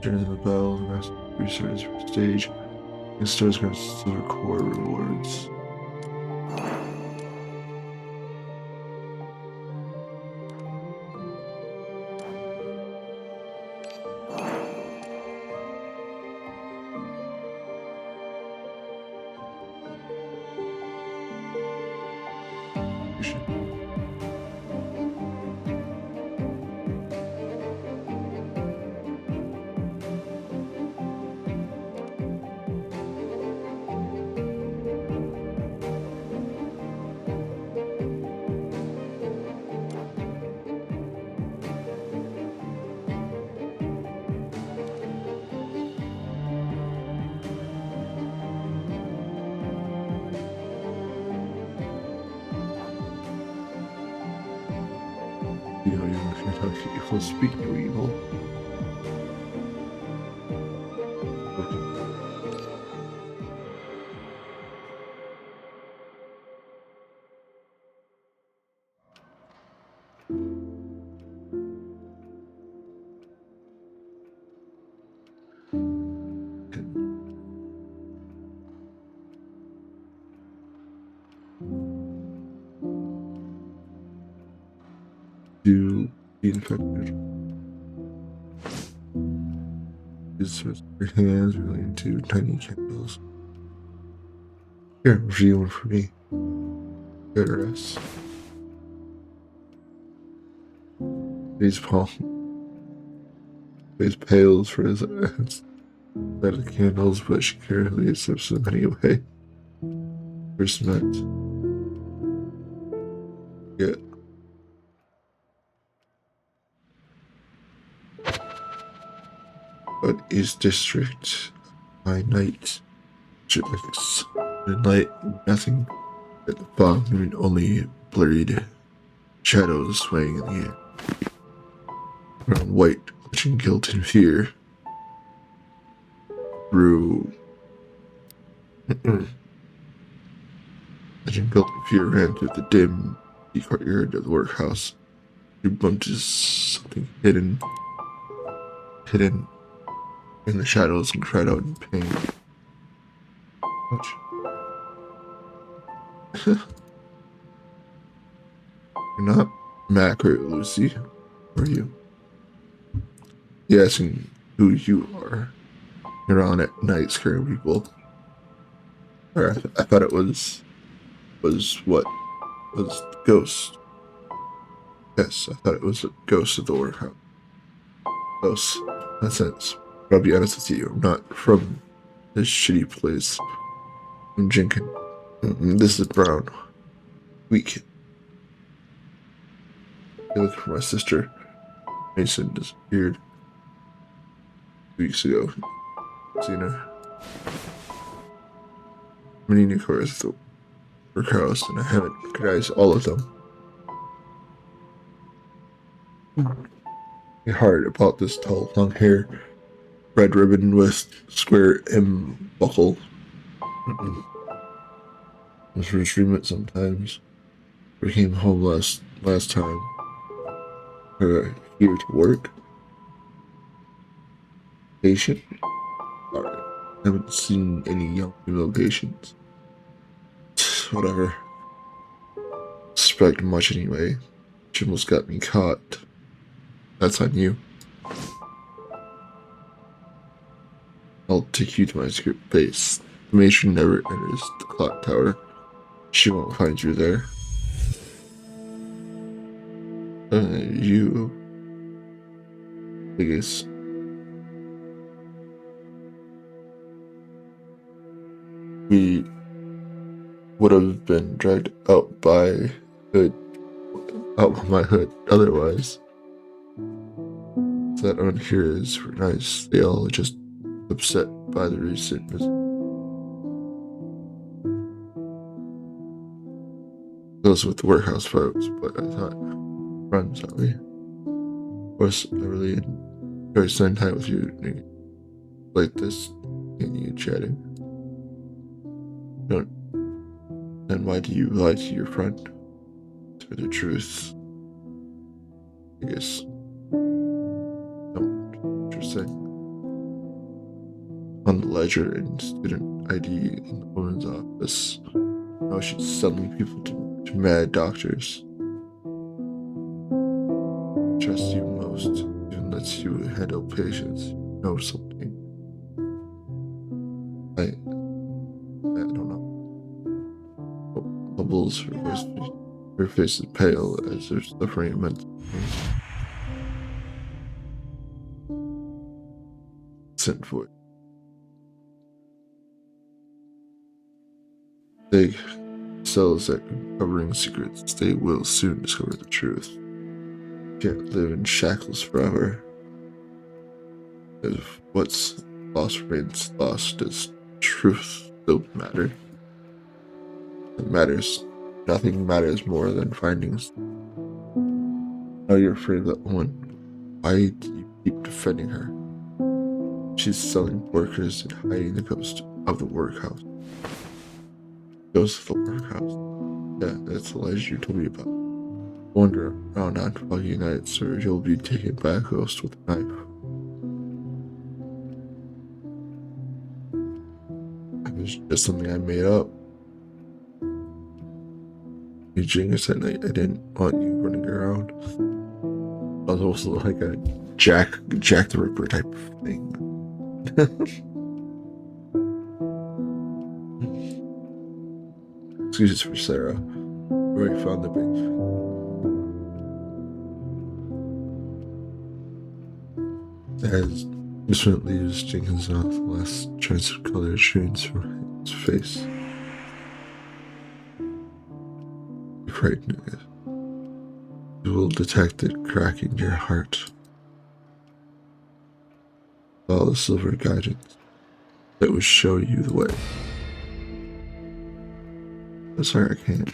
Turning the bell, the master restarts for stage, and stars grants silver core rewards. You know, even if you're talking evil, speak no evil. To be infected. Use your hands really into tiny candles. Here, review one for me. Good rest. Face pales for his hands. Light the candles, but she carefully accepts them anyway. First met. Yeah. But East District by night. Looks light, nothing but the fog, and only blurred shadows swaying in the air. Around white, clutching guilt and fear. Through clutching guilt and fear ran through the dim courtyard of the workhouse. She bumped into something hidden in the shadows and cried out in pain. Ouch. You're not Mac or Lucy, are you? You're asking who you are. You're on at night scaring people. Or I thought it was what? Was the ghost. Yes, I thought it was a ghost of the workhouse. Ghost. In that sense. But I'll be honest with you, I'm not from this shitty place. I'm Jenkins. This is Brown. Weak. I look for my sister. Mason disappeared. weeks ago. Seen her. Many new cars at the workhouse, and I haven't recognized all of them. It's hard about this tall, long hair, red ribbon with square M buckle. Was for streaming it sometimes. We came home last time. Here to work. Patient? Alright. I haven't seen any young female patients. Whatever. Suspect much anyway. She almost got me caught. That's on you. I'll take you to my secret base. The matron never enters the clock tower. She won't find you there. You... I guess... We would have been dragged out by my hood otherwise. That on here is nice. They all just upset by the recent visit. Those with the workhouse folks, but I thought friends, aren't we? Of course, I really enjoy spending time with you like this and you chatting. Then why do you lie to your friend? For the truth. I guess. Interesting. On the ledger and student ID in the woman's office. Now she's selling people to mad doctors. Trust you most, even lets you handle patients. You know something. I don't know. Bubbles, her face is pale as her suffering immense. Sent for it. Big cells that covering secrets, they will soon discover the truth. Can't live in shackles forever. If what's lost remains lost, does truth still matter? It matters. Nothing matters more than findings. Now you're afraid of that woman. Why do you keep defending her? She's selling workers and hiding the ghost of the workhouse. Ghost of the workhouse? Yeah, that's the legend you told me about. Wander around on foggy nights, or you'll be taken by a ghost with a knife. It was just something I made up. You jinx at night. I didn't want you running around. I was also like a Jack the Ripper type of thing. Excuses for Sarah. Where we found the big. As Miss Flint leaves Jenkins off, the last trace of color shades from his face. You're frightened of it. You will detect it cracking your heart. Follow the silver guidance that will show you the way. I'm sorry, I can't.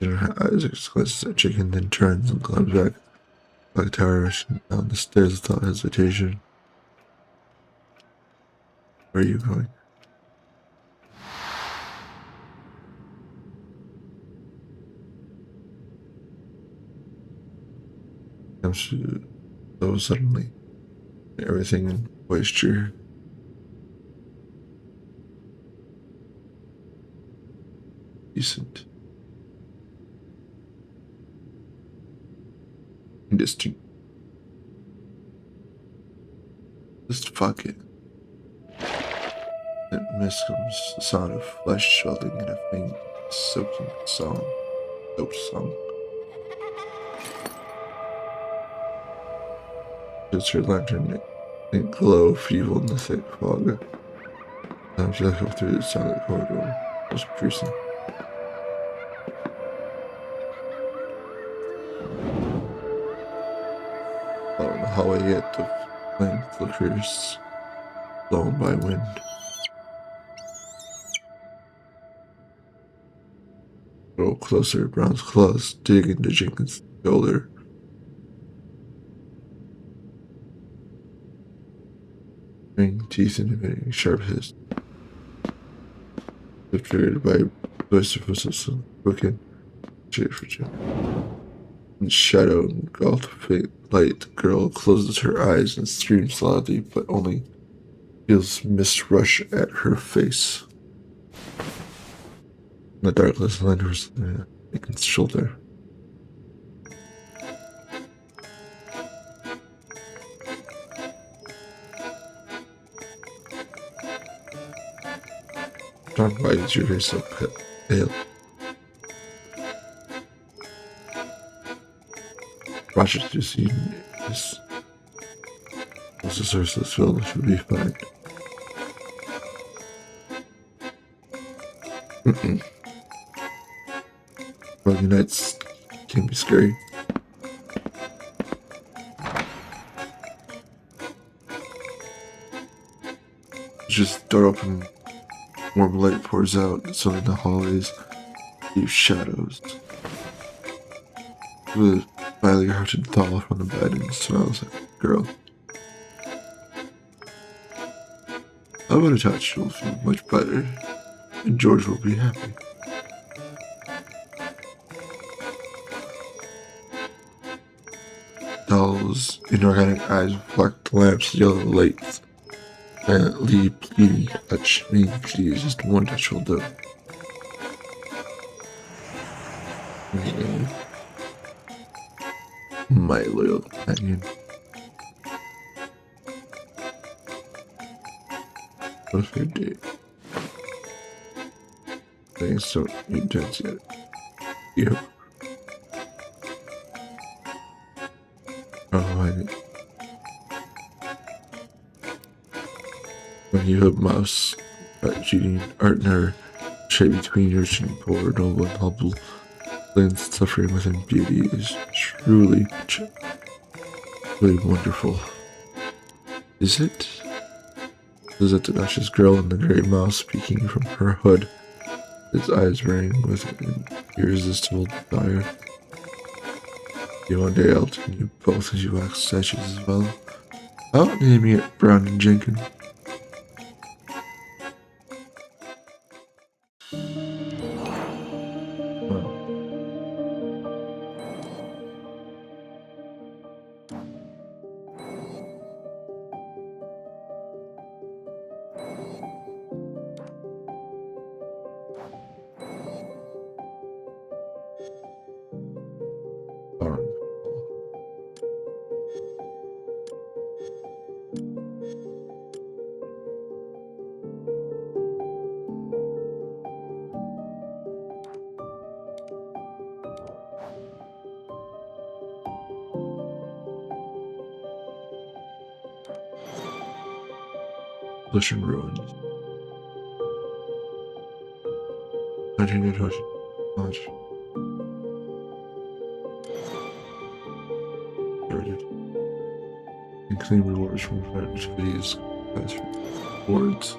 Her eyes glances at Chicken, then turns and climbs back like a tower, rushing down the stairs without hesitation. Where are you going? Comes to so suddenly. Everything in moisture. Decent. Indistinct. Just fuck it. That mist comes the sound of flesh swelling in a faint, soaked song. It's her lantern and glow feeble in the thick fog. Now you look up through the silent corridor. It was piercing. On the hallway yet, the Flame flickers, blown by wind. Roll closer, Brown's claws dig into Jenkins' shoulder. Bring teeth and emitting sharp hiss. If triggered by voice of broken shape for Jim. In shadow engulfed faint light, the girl closes her eyes and screams loudly, but only feels mist rush at her face. In the darkness, lingers Jenkins' shoulder. John, why is your face so pale? Roger, to see this. Was the source of this film should be fine. Foggy nights can be scary. Just door open, warm light pours out, and suddenly the hallways leave shadows. The finally hearted thaw from the bed and smiles like a girl. How about a touch? You'll feel much better, and George will be happy. Doll's inorganic eyes reflect the lamp's yellow light. Silently pleading, touch me, please, just one touch will do. My loyal companion. What a good day. Things don't need intense yet. You. Oh, I did. When you have mouse, cheating, art in her shade between your chin and poor, noble and humble, Lynn's suffering within beauty is truly wonderful. Is it? Is it the Duchess girl and the gray mouse speaking from her hood, his eyes ring with an irresistible desire? One day I'll turn you both into wax statues as well. How about naming it Brown and Jenkins? Well, darn. Ocean ruins. Continue to much. And claim rewards from friends for these rewards.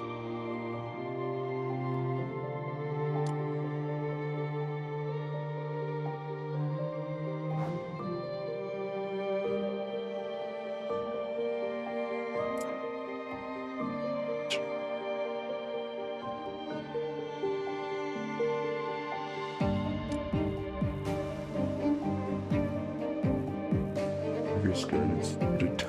Every skirt is limited to.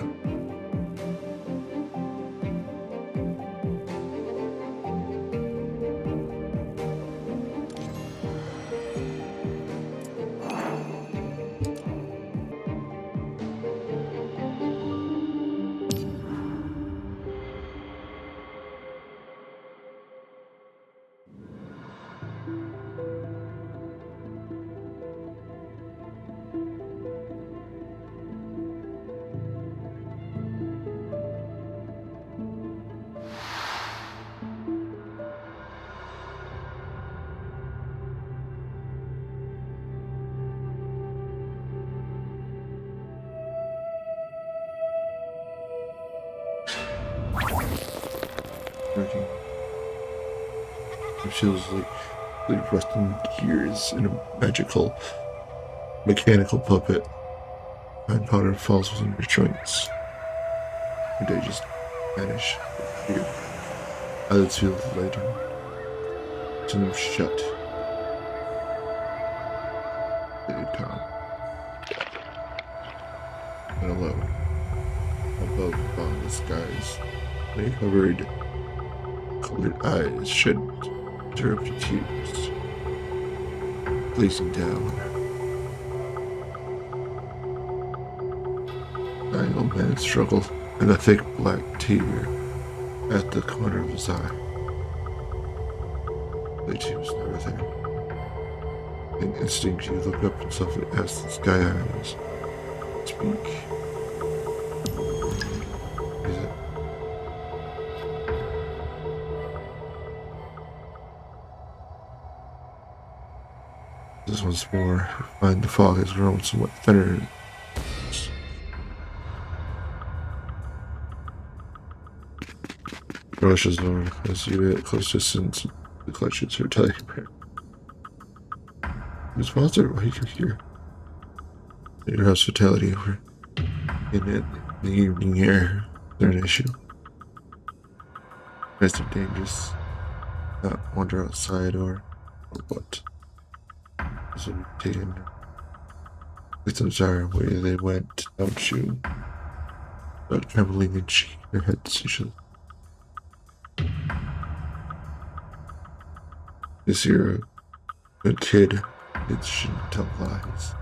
working. It feels like rusting gears in a mechanical puppet. Fine powder falls within your joints. Your day just vanish. Here. Eyelids feel lighter. Turn them shut. Down. And alone. Above the skies. Honey-covered colored eyes shed interrupted tears. Glazing down. Dying old man struggled, and a thick black tear at the corner of his eye. But he was never there. In instinct, you look up and softly ask the sky eyes, speak. Is it? This once more, you find the fog has grown somewhat thinner. Rushes over as you at close distance. The clutches her telegram. His father, why you can hear your hospitality over in it, the evening air. They're an issue. It's dangerous. Not wander outside or what. So taken. Victims are where they went, don't you? Not trembling and shaking their heads usually. Is you're a good kid, it shouldn't tell lies.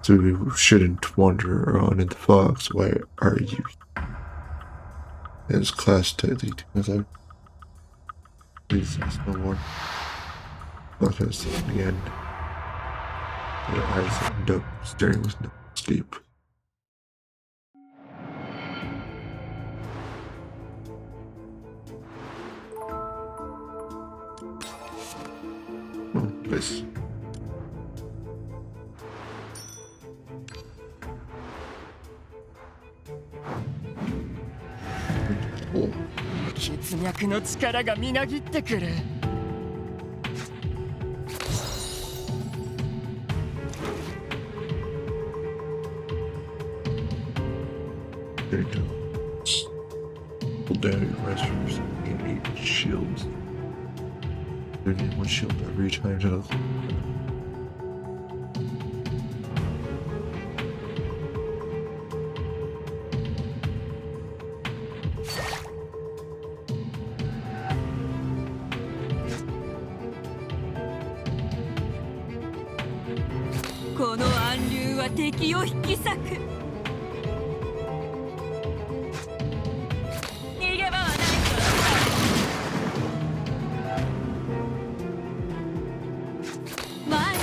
So you shouldn't wander around in the fog, so why are you? As class tightly together. Please ask no more. Not as in the end. Your eyes opened up, staring with no sleep. Oh, nice. Oh. 血脈の力がみなぎってくる。There you go. Pull down your reserves and 8 shields. You need 1 shield every time to look. この暗流は敵を引き裂く。逃げ場はないぞ。前へ。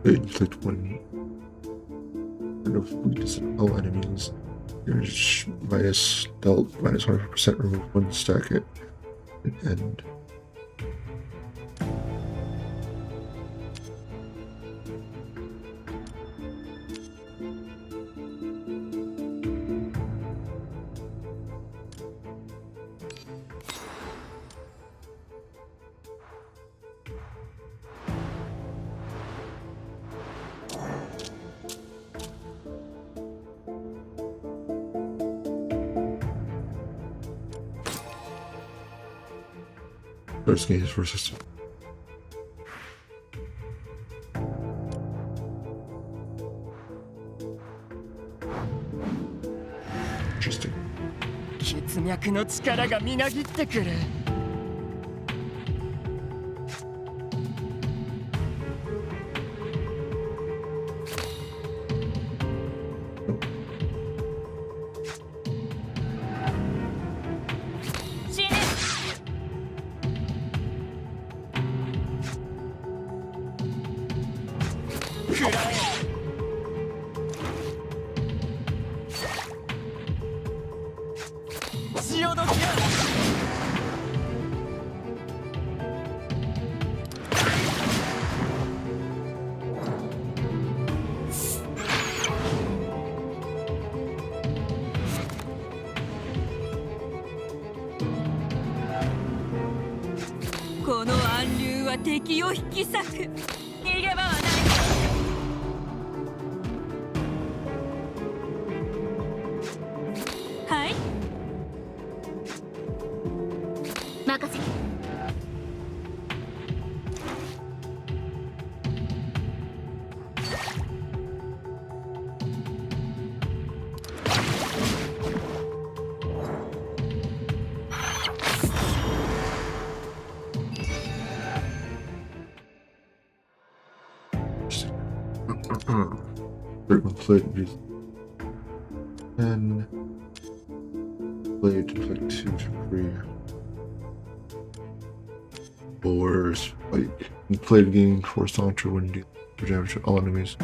Inflict 1 of weakness on all enemies. Here's minus stealth, minus 100%, remove 1, stack it, and end. First game is for system. Interesting. 血脈の力がみなぎってくる。敵を引き裂く。逃げ場はない。はい、任せて。Certain plate and blade to plate 2 to 3. Or spike. And plate gain force launcher when you do damage to all enemies.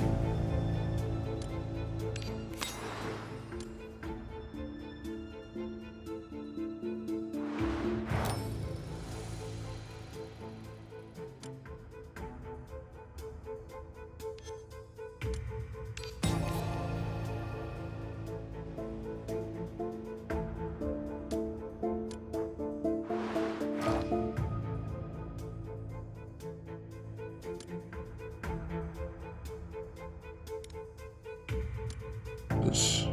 This.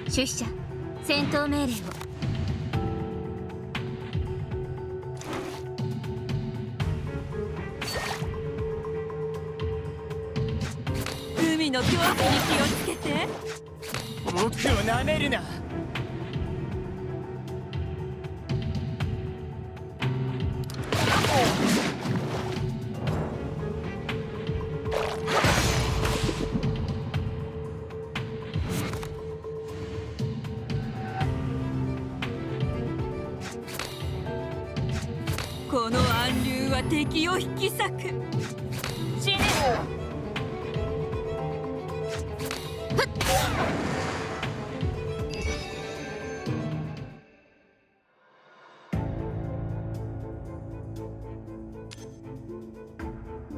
出社戦闘命令を。海の恐怖に気をつけて。僕を舐めるな。この暗流は敵を引き裂く。死ね。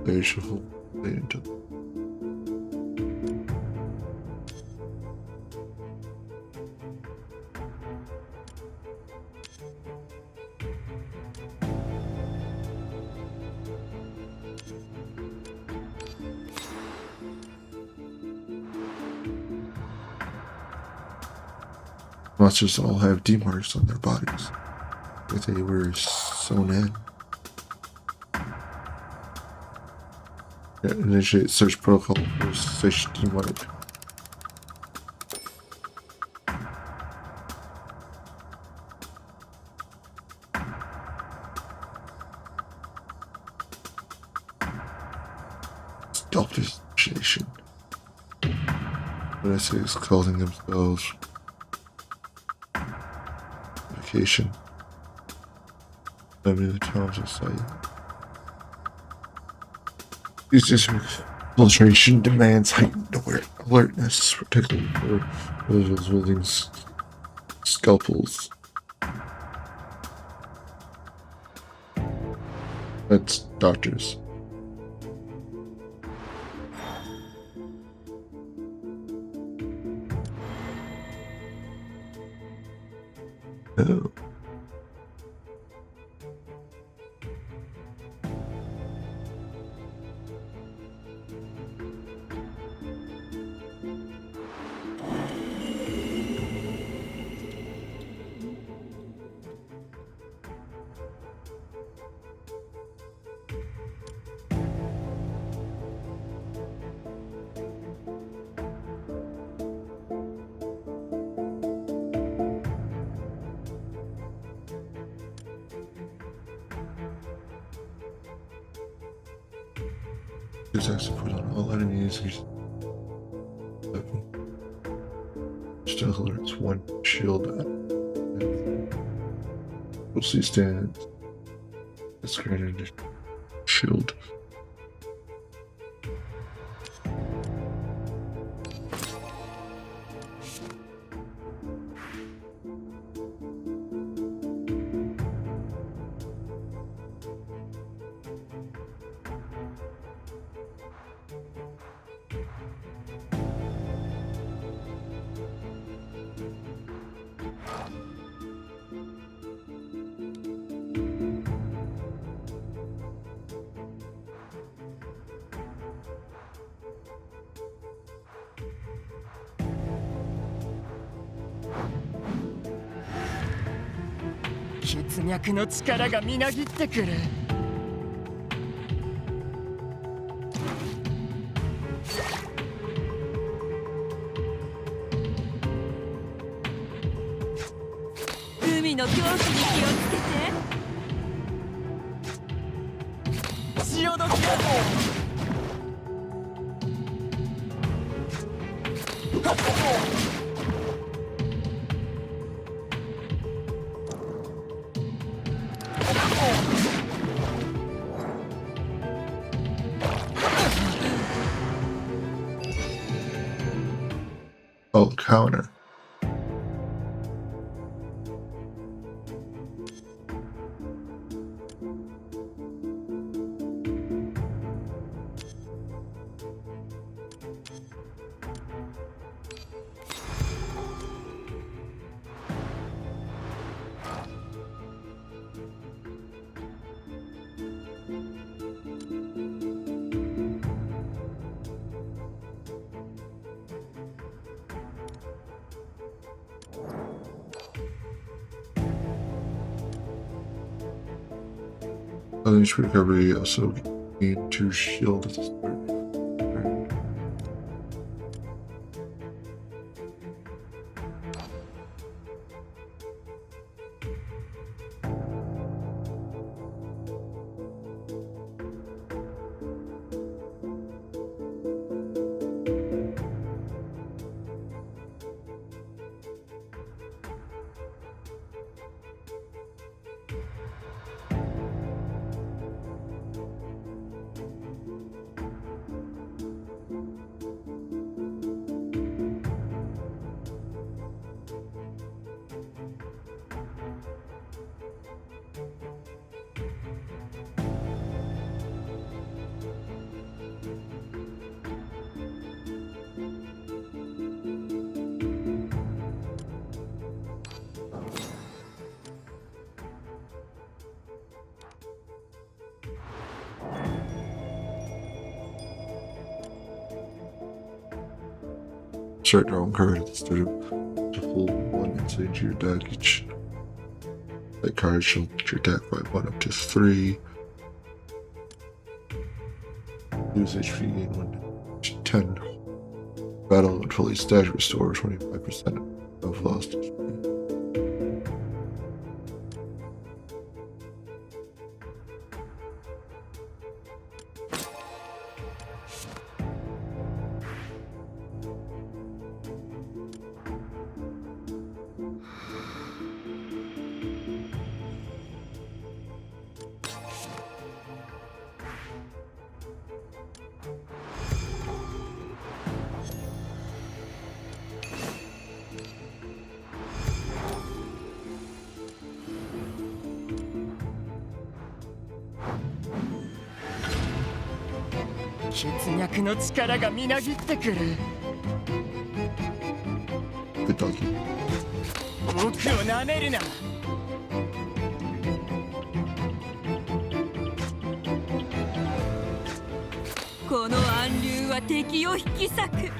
They should hold it into monsters all have D marks on their bodies. If they were sewn in. Initiate search protocol for station D mark. Self-initiation. Witnesses causing themselves vacation. Living in the towns of sight. This infiltration demands heightened alertness, particularly for those wielding scalpels. That's doctors. Oh. Use X to put on all enemies. Still learns one shield. Mostly stands. It's granted shield.血脈の力がみなぎってくる。海の恐怖に気をつけて。潮時だ。Oh, counter. Each recovery also gain 2 shield at the start. Start drawing cards instead of to hold one inside your deck. Each that card shall make your deck by 1 up to 3. Lose HP gain 1 to 10. Battle and fully stat restore 25% of lost HP.血脈の力がみなぎってくる。Good doggy. 僕を舐めるな。この暗流は敵を引き裂く。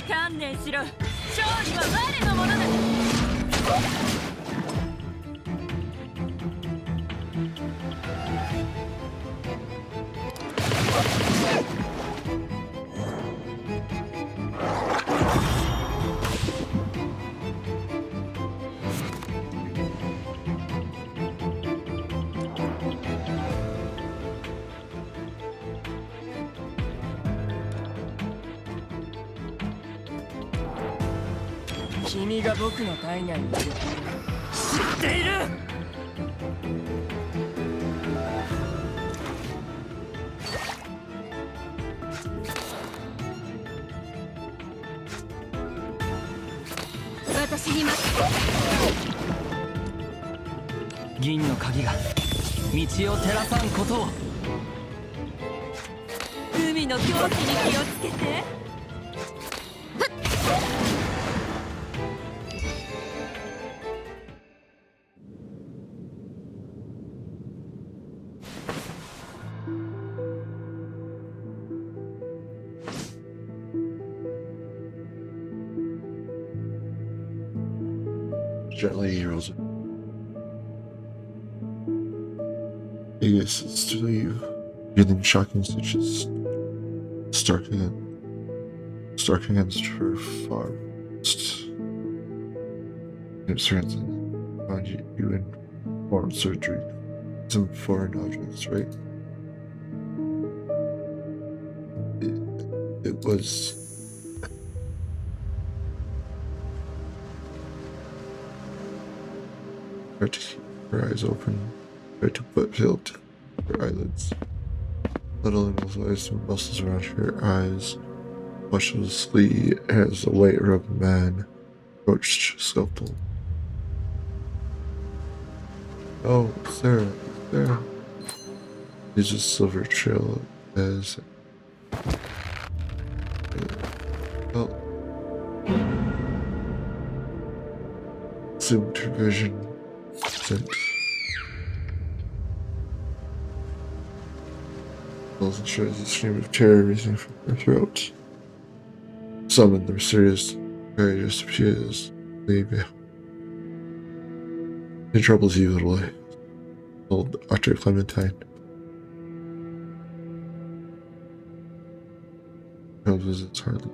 観念しろ。勝利は我のものだ。君が僕の体内にいる。知っている。私に待つ。銀の鍵が道を照らさんことを。海の狂気に気をつけて。Gently rolls it. Vegas is to leave. Breathing shocking stitches. Stark against her far wrist. It's ransom. Find you in form surgery. Some foreign objects, right? It was. Tried to keep her eyes open, tried to put tilt her eyelids. Little immobilized muscles around her eyes, cautiously as a white-robed man approached Sculptor. Oh, Sarah, Sarah. There's a silver trail as well. Zoomed her vision. Wilson shows a scream of terror racing from her throat. Summoned the mysterious fairy just appears. Maybe. It troubles you, little boy, told Dr. Clementine. No visits hardly.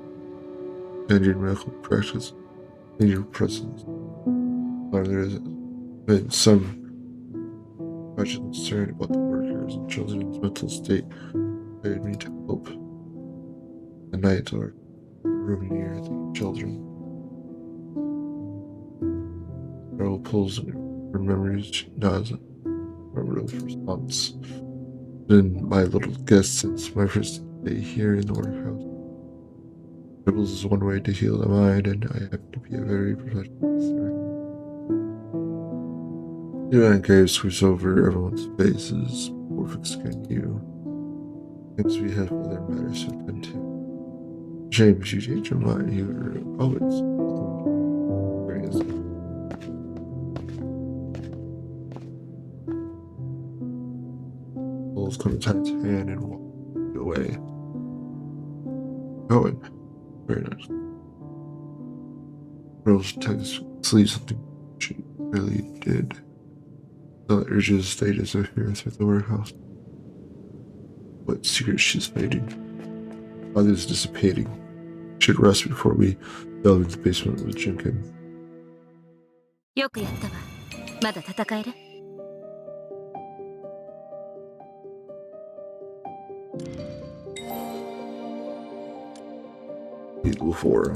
Standard medical practice in your presence. However, there has been some much concern about the workers and children's mental state. Hired me to help the night or room near the children. Carol pulls her memories, she nods, remembers response. Been my little guest since my first day here in the workhouse. Dribbles is one way to heal the mind, and I have to be a very professional listener. Divine Cave sweeps over everyone's faces before fixing on you. Thinks we have other matters to attend to. Shame if you change your mind, you are always curious. Pulls Clementine's hand and walks away. Going. Very nice. Girls tends to sleep something she really did. The urges stay disappearing through the warehouse. What secret she's fading. Others dissipating. Should rest before we delve into the basement with Jinkin. よくやったわ。まだ戦える？ Eagle 4.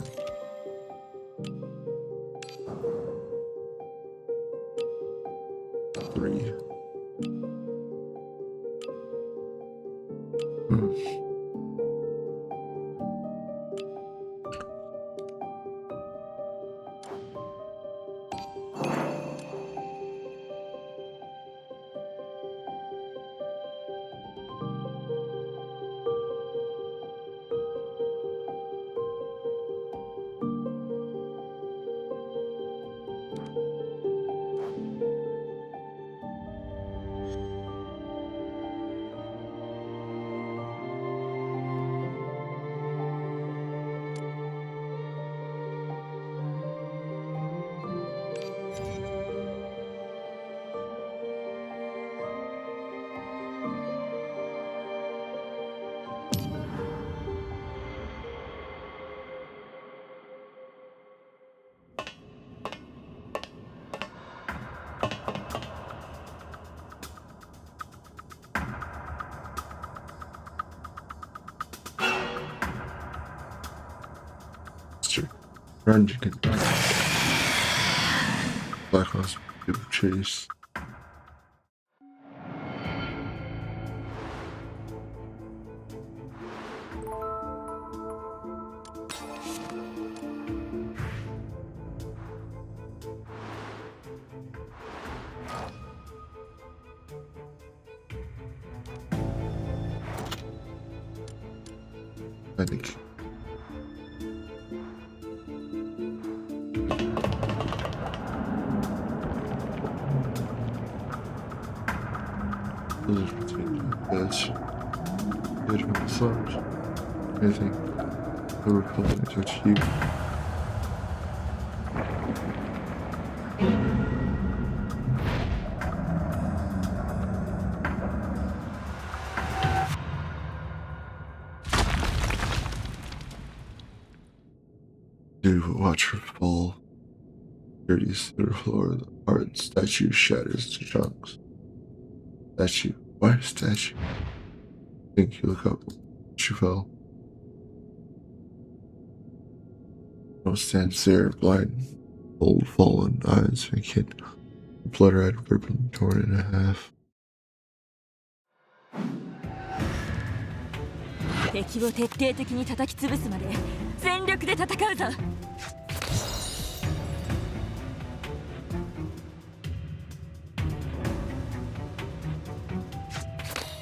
Three. Run, chicken. Black horse give chase. I think. This between this. Good massage. I think they were pulling it towards you. Do watch her fall. Dirties to the floor. The art statue shatters to chunks. Statue. Why statue? Think you look up. She fell. No stands there, blind, old, fallen eyes vacant. The blood-red ribbon torn in half. 敵を徹底的に叩き潰すまで全力で戦うぞ。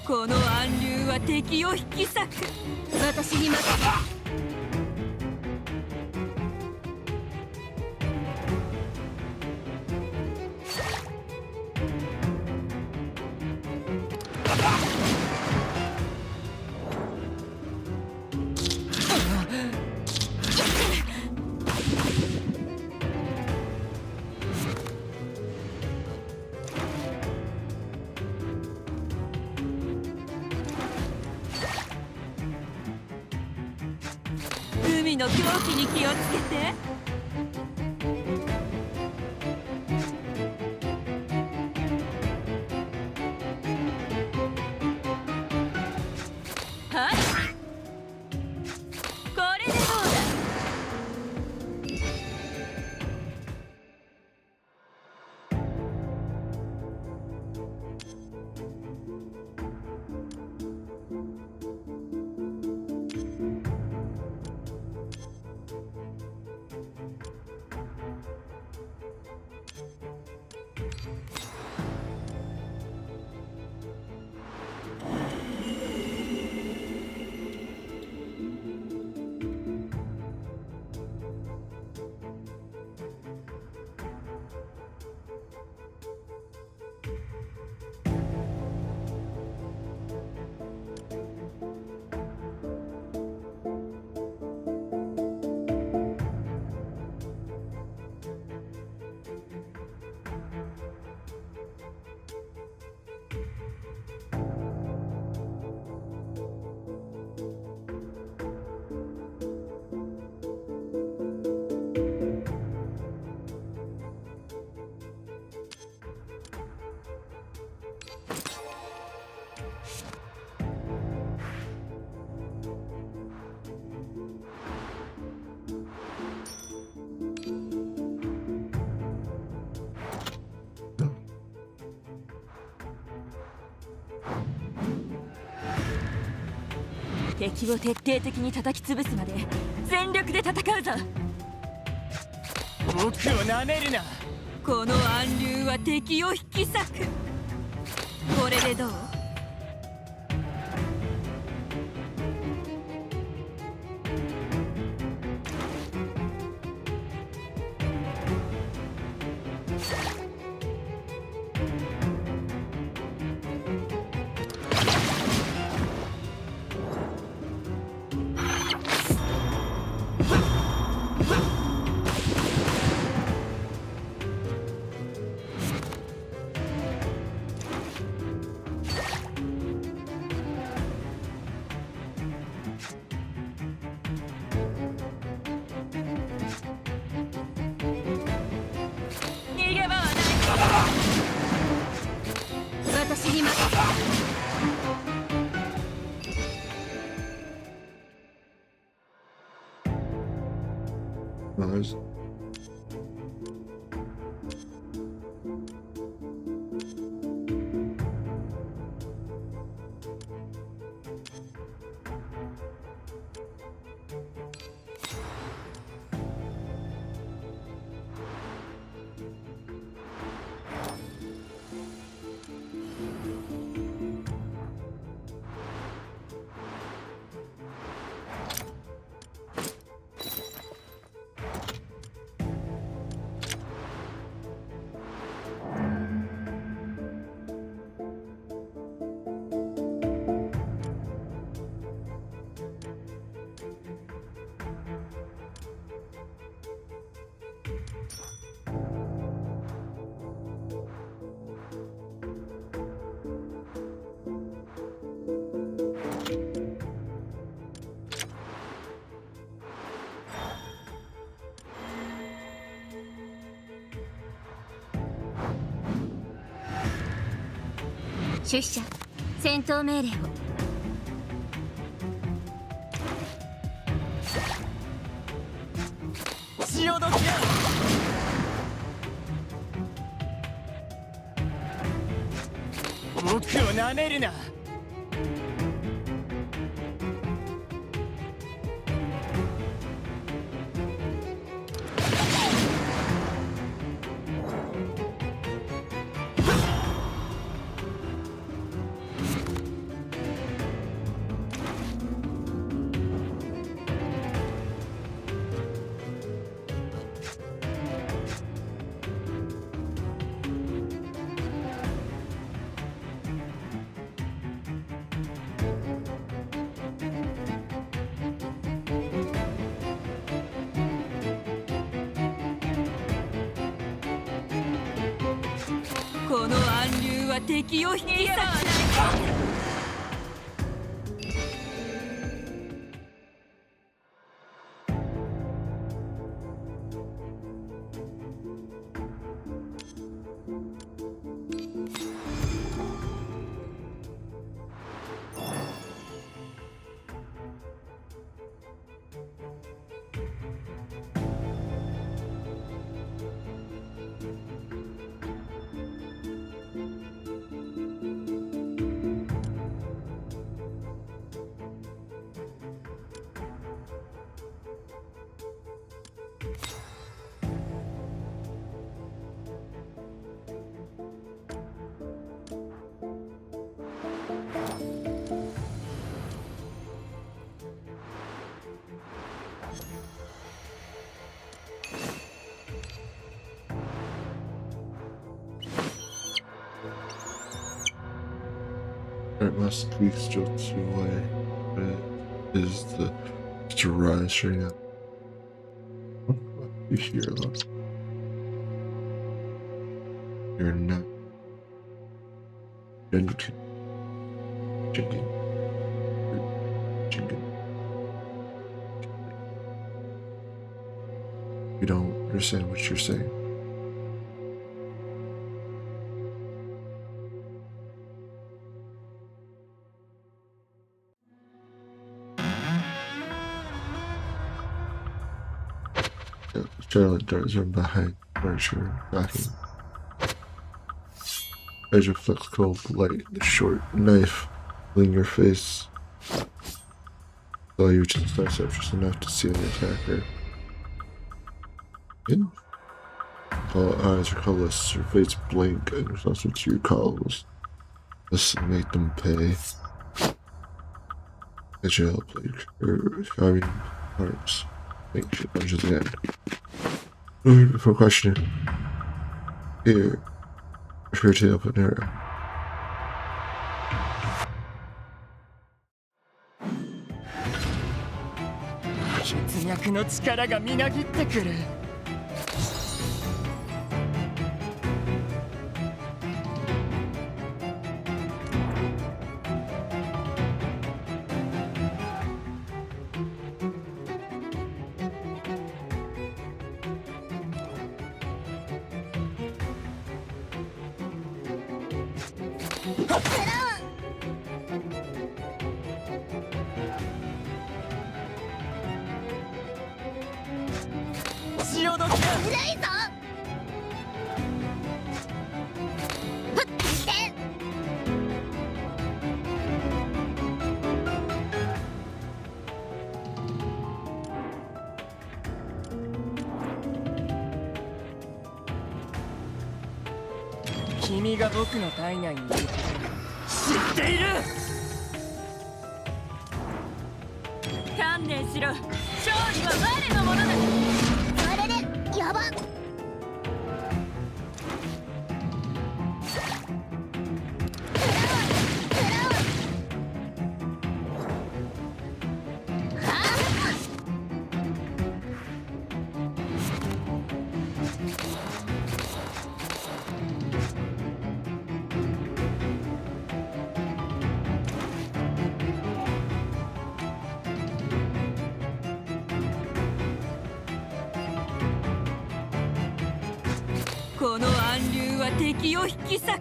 この暗流は敵を引き裂く。私に任せ。海の狂気に気をつけて。はい。これでどうだ。敵を徹底的に叩き潰すまで全力で戦うぞ。僕を舐めるな。この暗流は敵を引き裂く。これでどう？ Well, there's出社戦闘命令を。潮時だ。僕をなめるな。この暗流は敵を引き裂く。It must be still too late, but it is the to rise straight up. You hear that? You're not. Chicken. You don't understand what you're saying. Charlotte darts run behind furniture, backing. Edge reflects cold light, the short knife in your face. Though you just starts up just enough to see the attacker. Good. All eyes are colorless, her face blank in response to your calls. This make them pay. Edge help like her carving arms. Think she punches again. Before questioning. Here. Push her tail up in her. 血脈の力がみなぎってくる。届けよ。ずるいぞ。ふっ、見て。君が僕の体内にいることを知っている。観念しろ。勝利は我のものだ。あれれ、やば。この暗流は敵を引き裂く。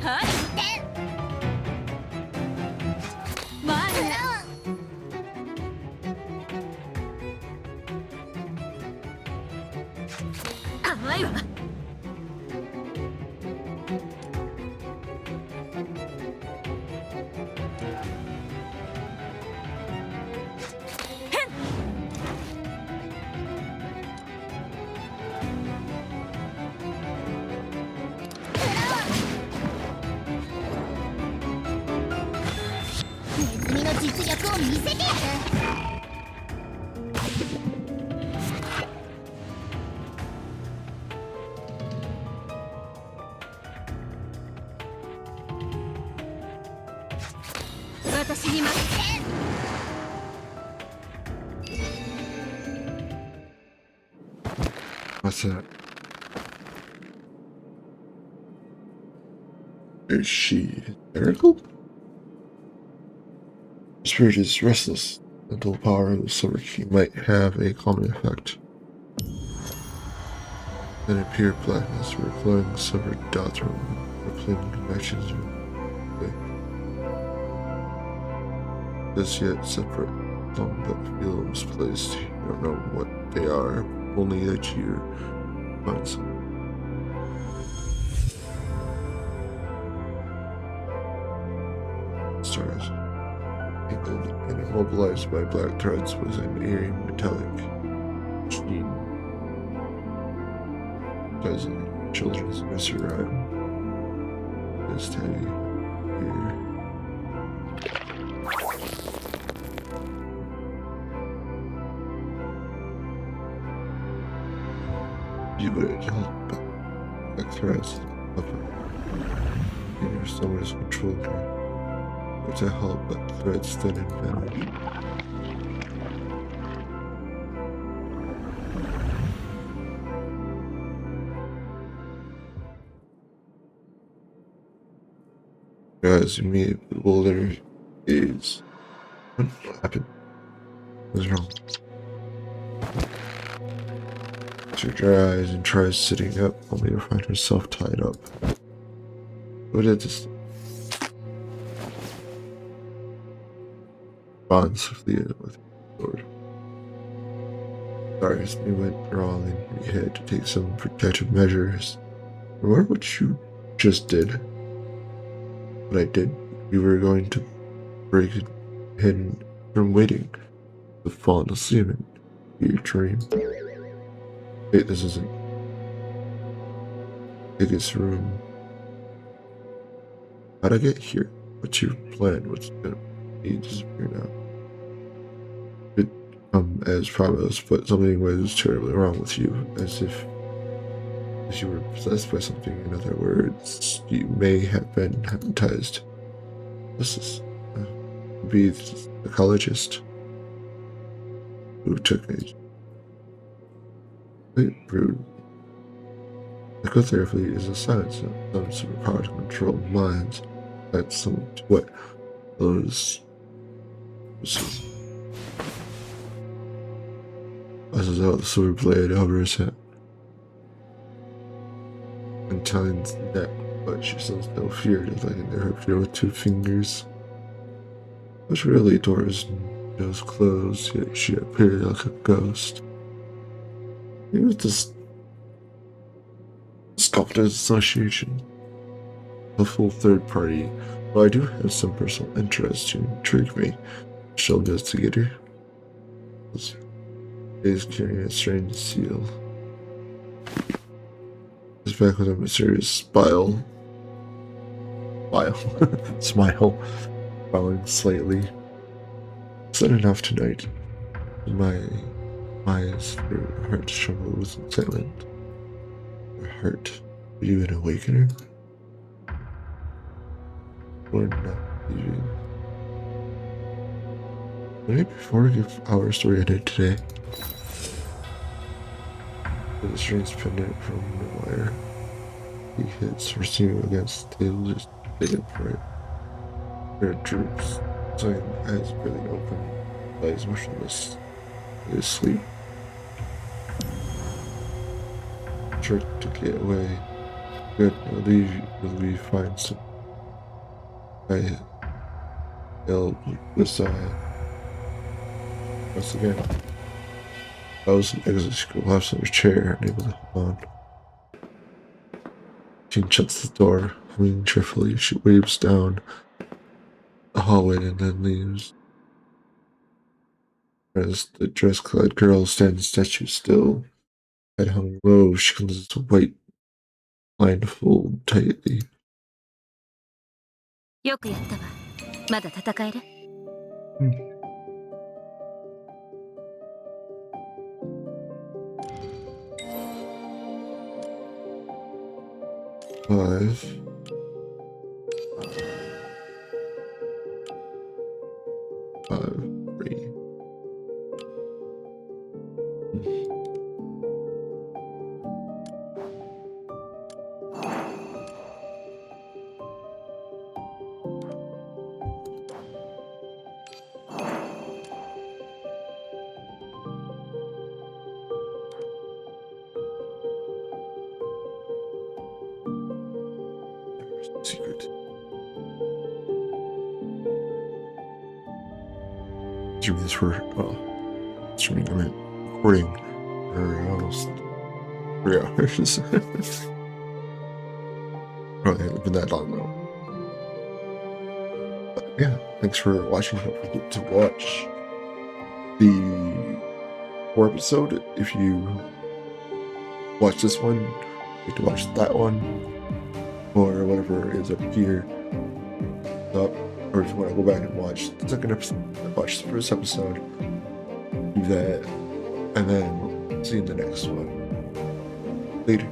はい。前へ。甘いわ。ネズミの実力を見せてやる。私に任せ。What's that? Is she hysterical? The spirit is restless. The dual power of the silver key might have a calming effect. Then appear blackness where glowing silver dots are rippling connections. As yet separate, some that feel misplaced. You don't know what they are, only that you find some. Stars. Angled and immobilized by black threads was an eerie metallic sheen. As a children's nursery rhyme. This teddy here. You would help black threads upper. Inner someone's controlling her. Or to help but threads thin and vanish. Guys, you meet the boulder is what happened? What's wrong? She dry eyes and tries sitting up, only to find herself tied up. What is this? Bond swiftly with the sword. Sorry, we went wrong and we had to take some protective measures. Remember what you just did? What I did? We were going to break it hidden from waiting to fall asleep in your dream. Wait, this isn't biggest room. How'd I get here? What's your plan? What's gonna be disappear now? It come as promised, but something was terribly wrong with you, as if you were possessed by something. In other words, you may have been hypnotized. This is be the psychologist who took me. Rude. Psychotherapy is a science of some superpower to control minds. That's some what those. This is out the silver blade over his head. And telling that, but she shows no fear, letting her fear with 2 fingers. But really, doors and windows closed, yet she appeared like a ghost. Maybe with this Sculptors Association, a full third party, but I do have some personal interest to intrigue me. Shall investigator is carrying a strange seal. He's back with a mysterious smile, smiling slightly. Is that enough tonight? My eyes, her heart tremble with excitement. Her heart, are you an awakener? Or not leaving? Maybe before we give our story ended today, with a strange pendant from the wire, he hits receiving against the table, just digging for it. Her droops, sign eyes barely open, eyes motionless. He is asleep. Trick to get away. Good, will we find some. I held the side. Once again, I was an exit. She collapsed in her chair, unable to hold on. She shuts the door, humming cheerfully. She waves down the hallway and then leaves. As the dress-clad girl stands statue still, head hung low, she closes a white blindfold tightly. よくやったわ。まだ戦える？ 5, 3. Secret. Streaming this for streaming. I mean, recording for almost 3 hours. Probably hasn't been that long though. But yeah, thanks for watching. Don't forget to watch the 4 episode if you watch this one. You have to watch that one. Or whatever is up here, up, or if you want to go back and watch the second episode, watch the first episode, do that, and then see you in the next one. Later.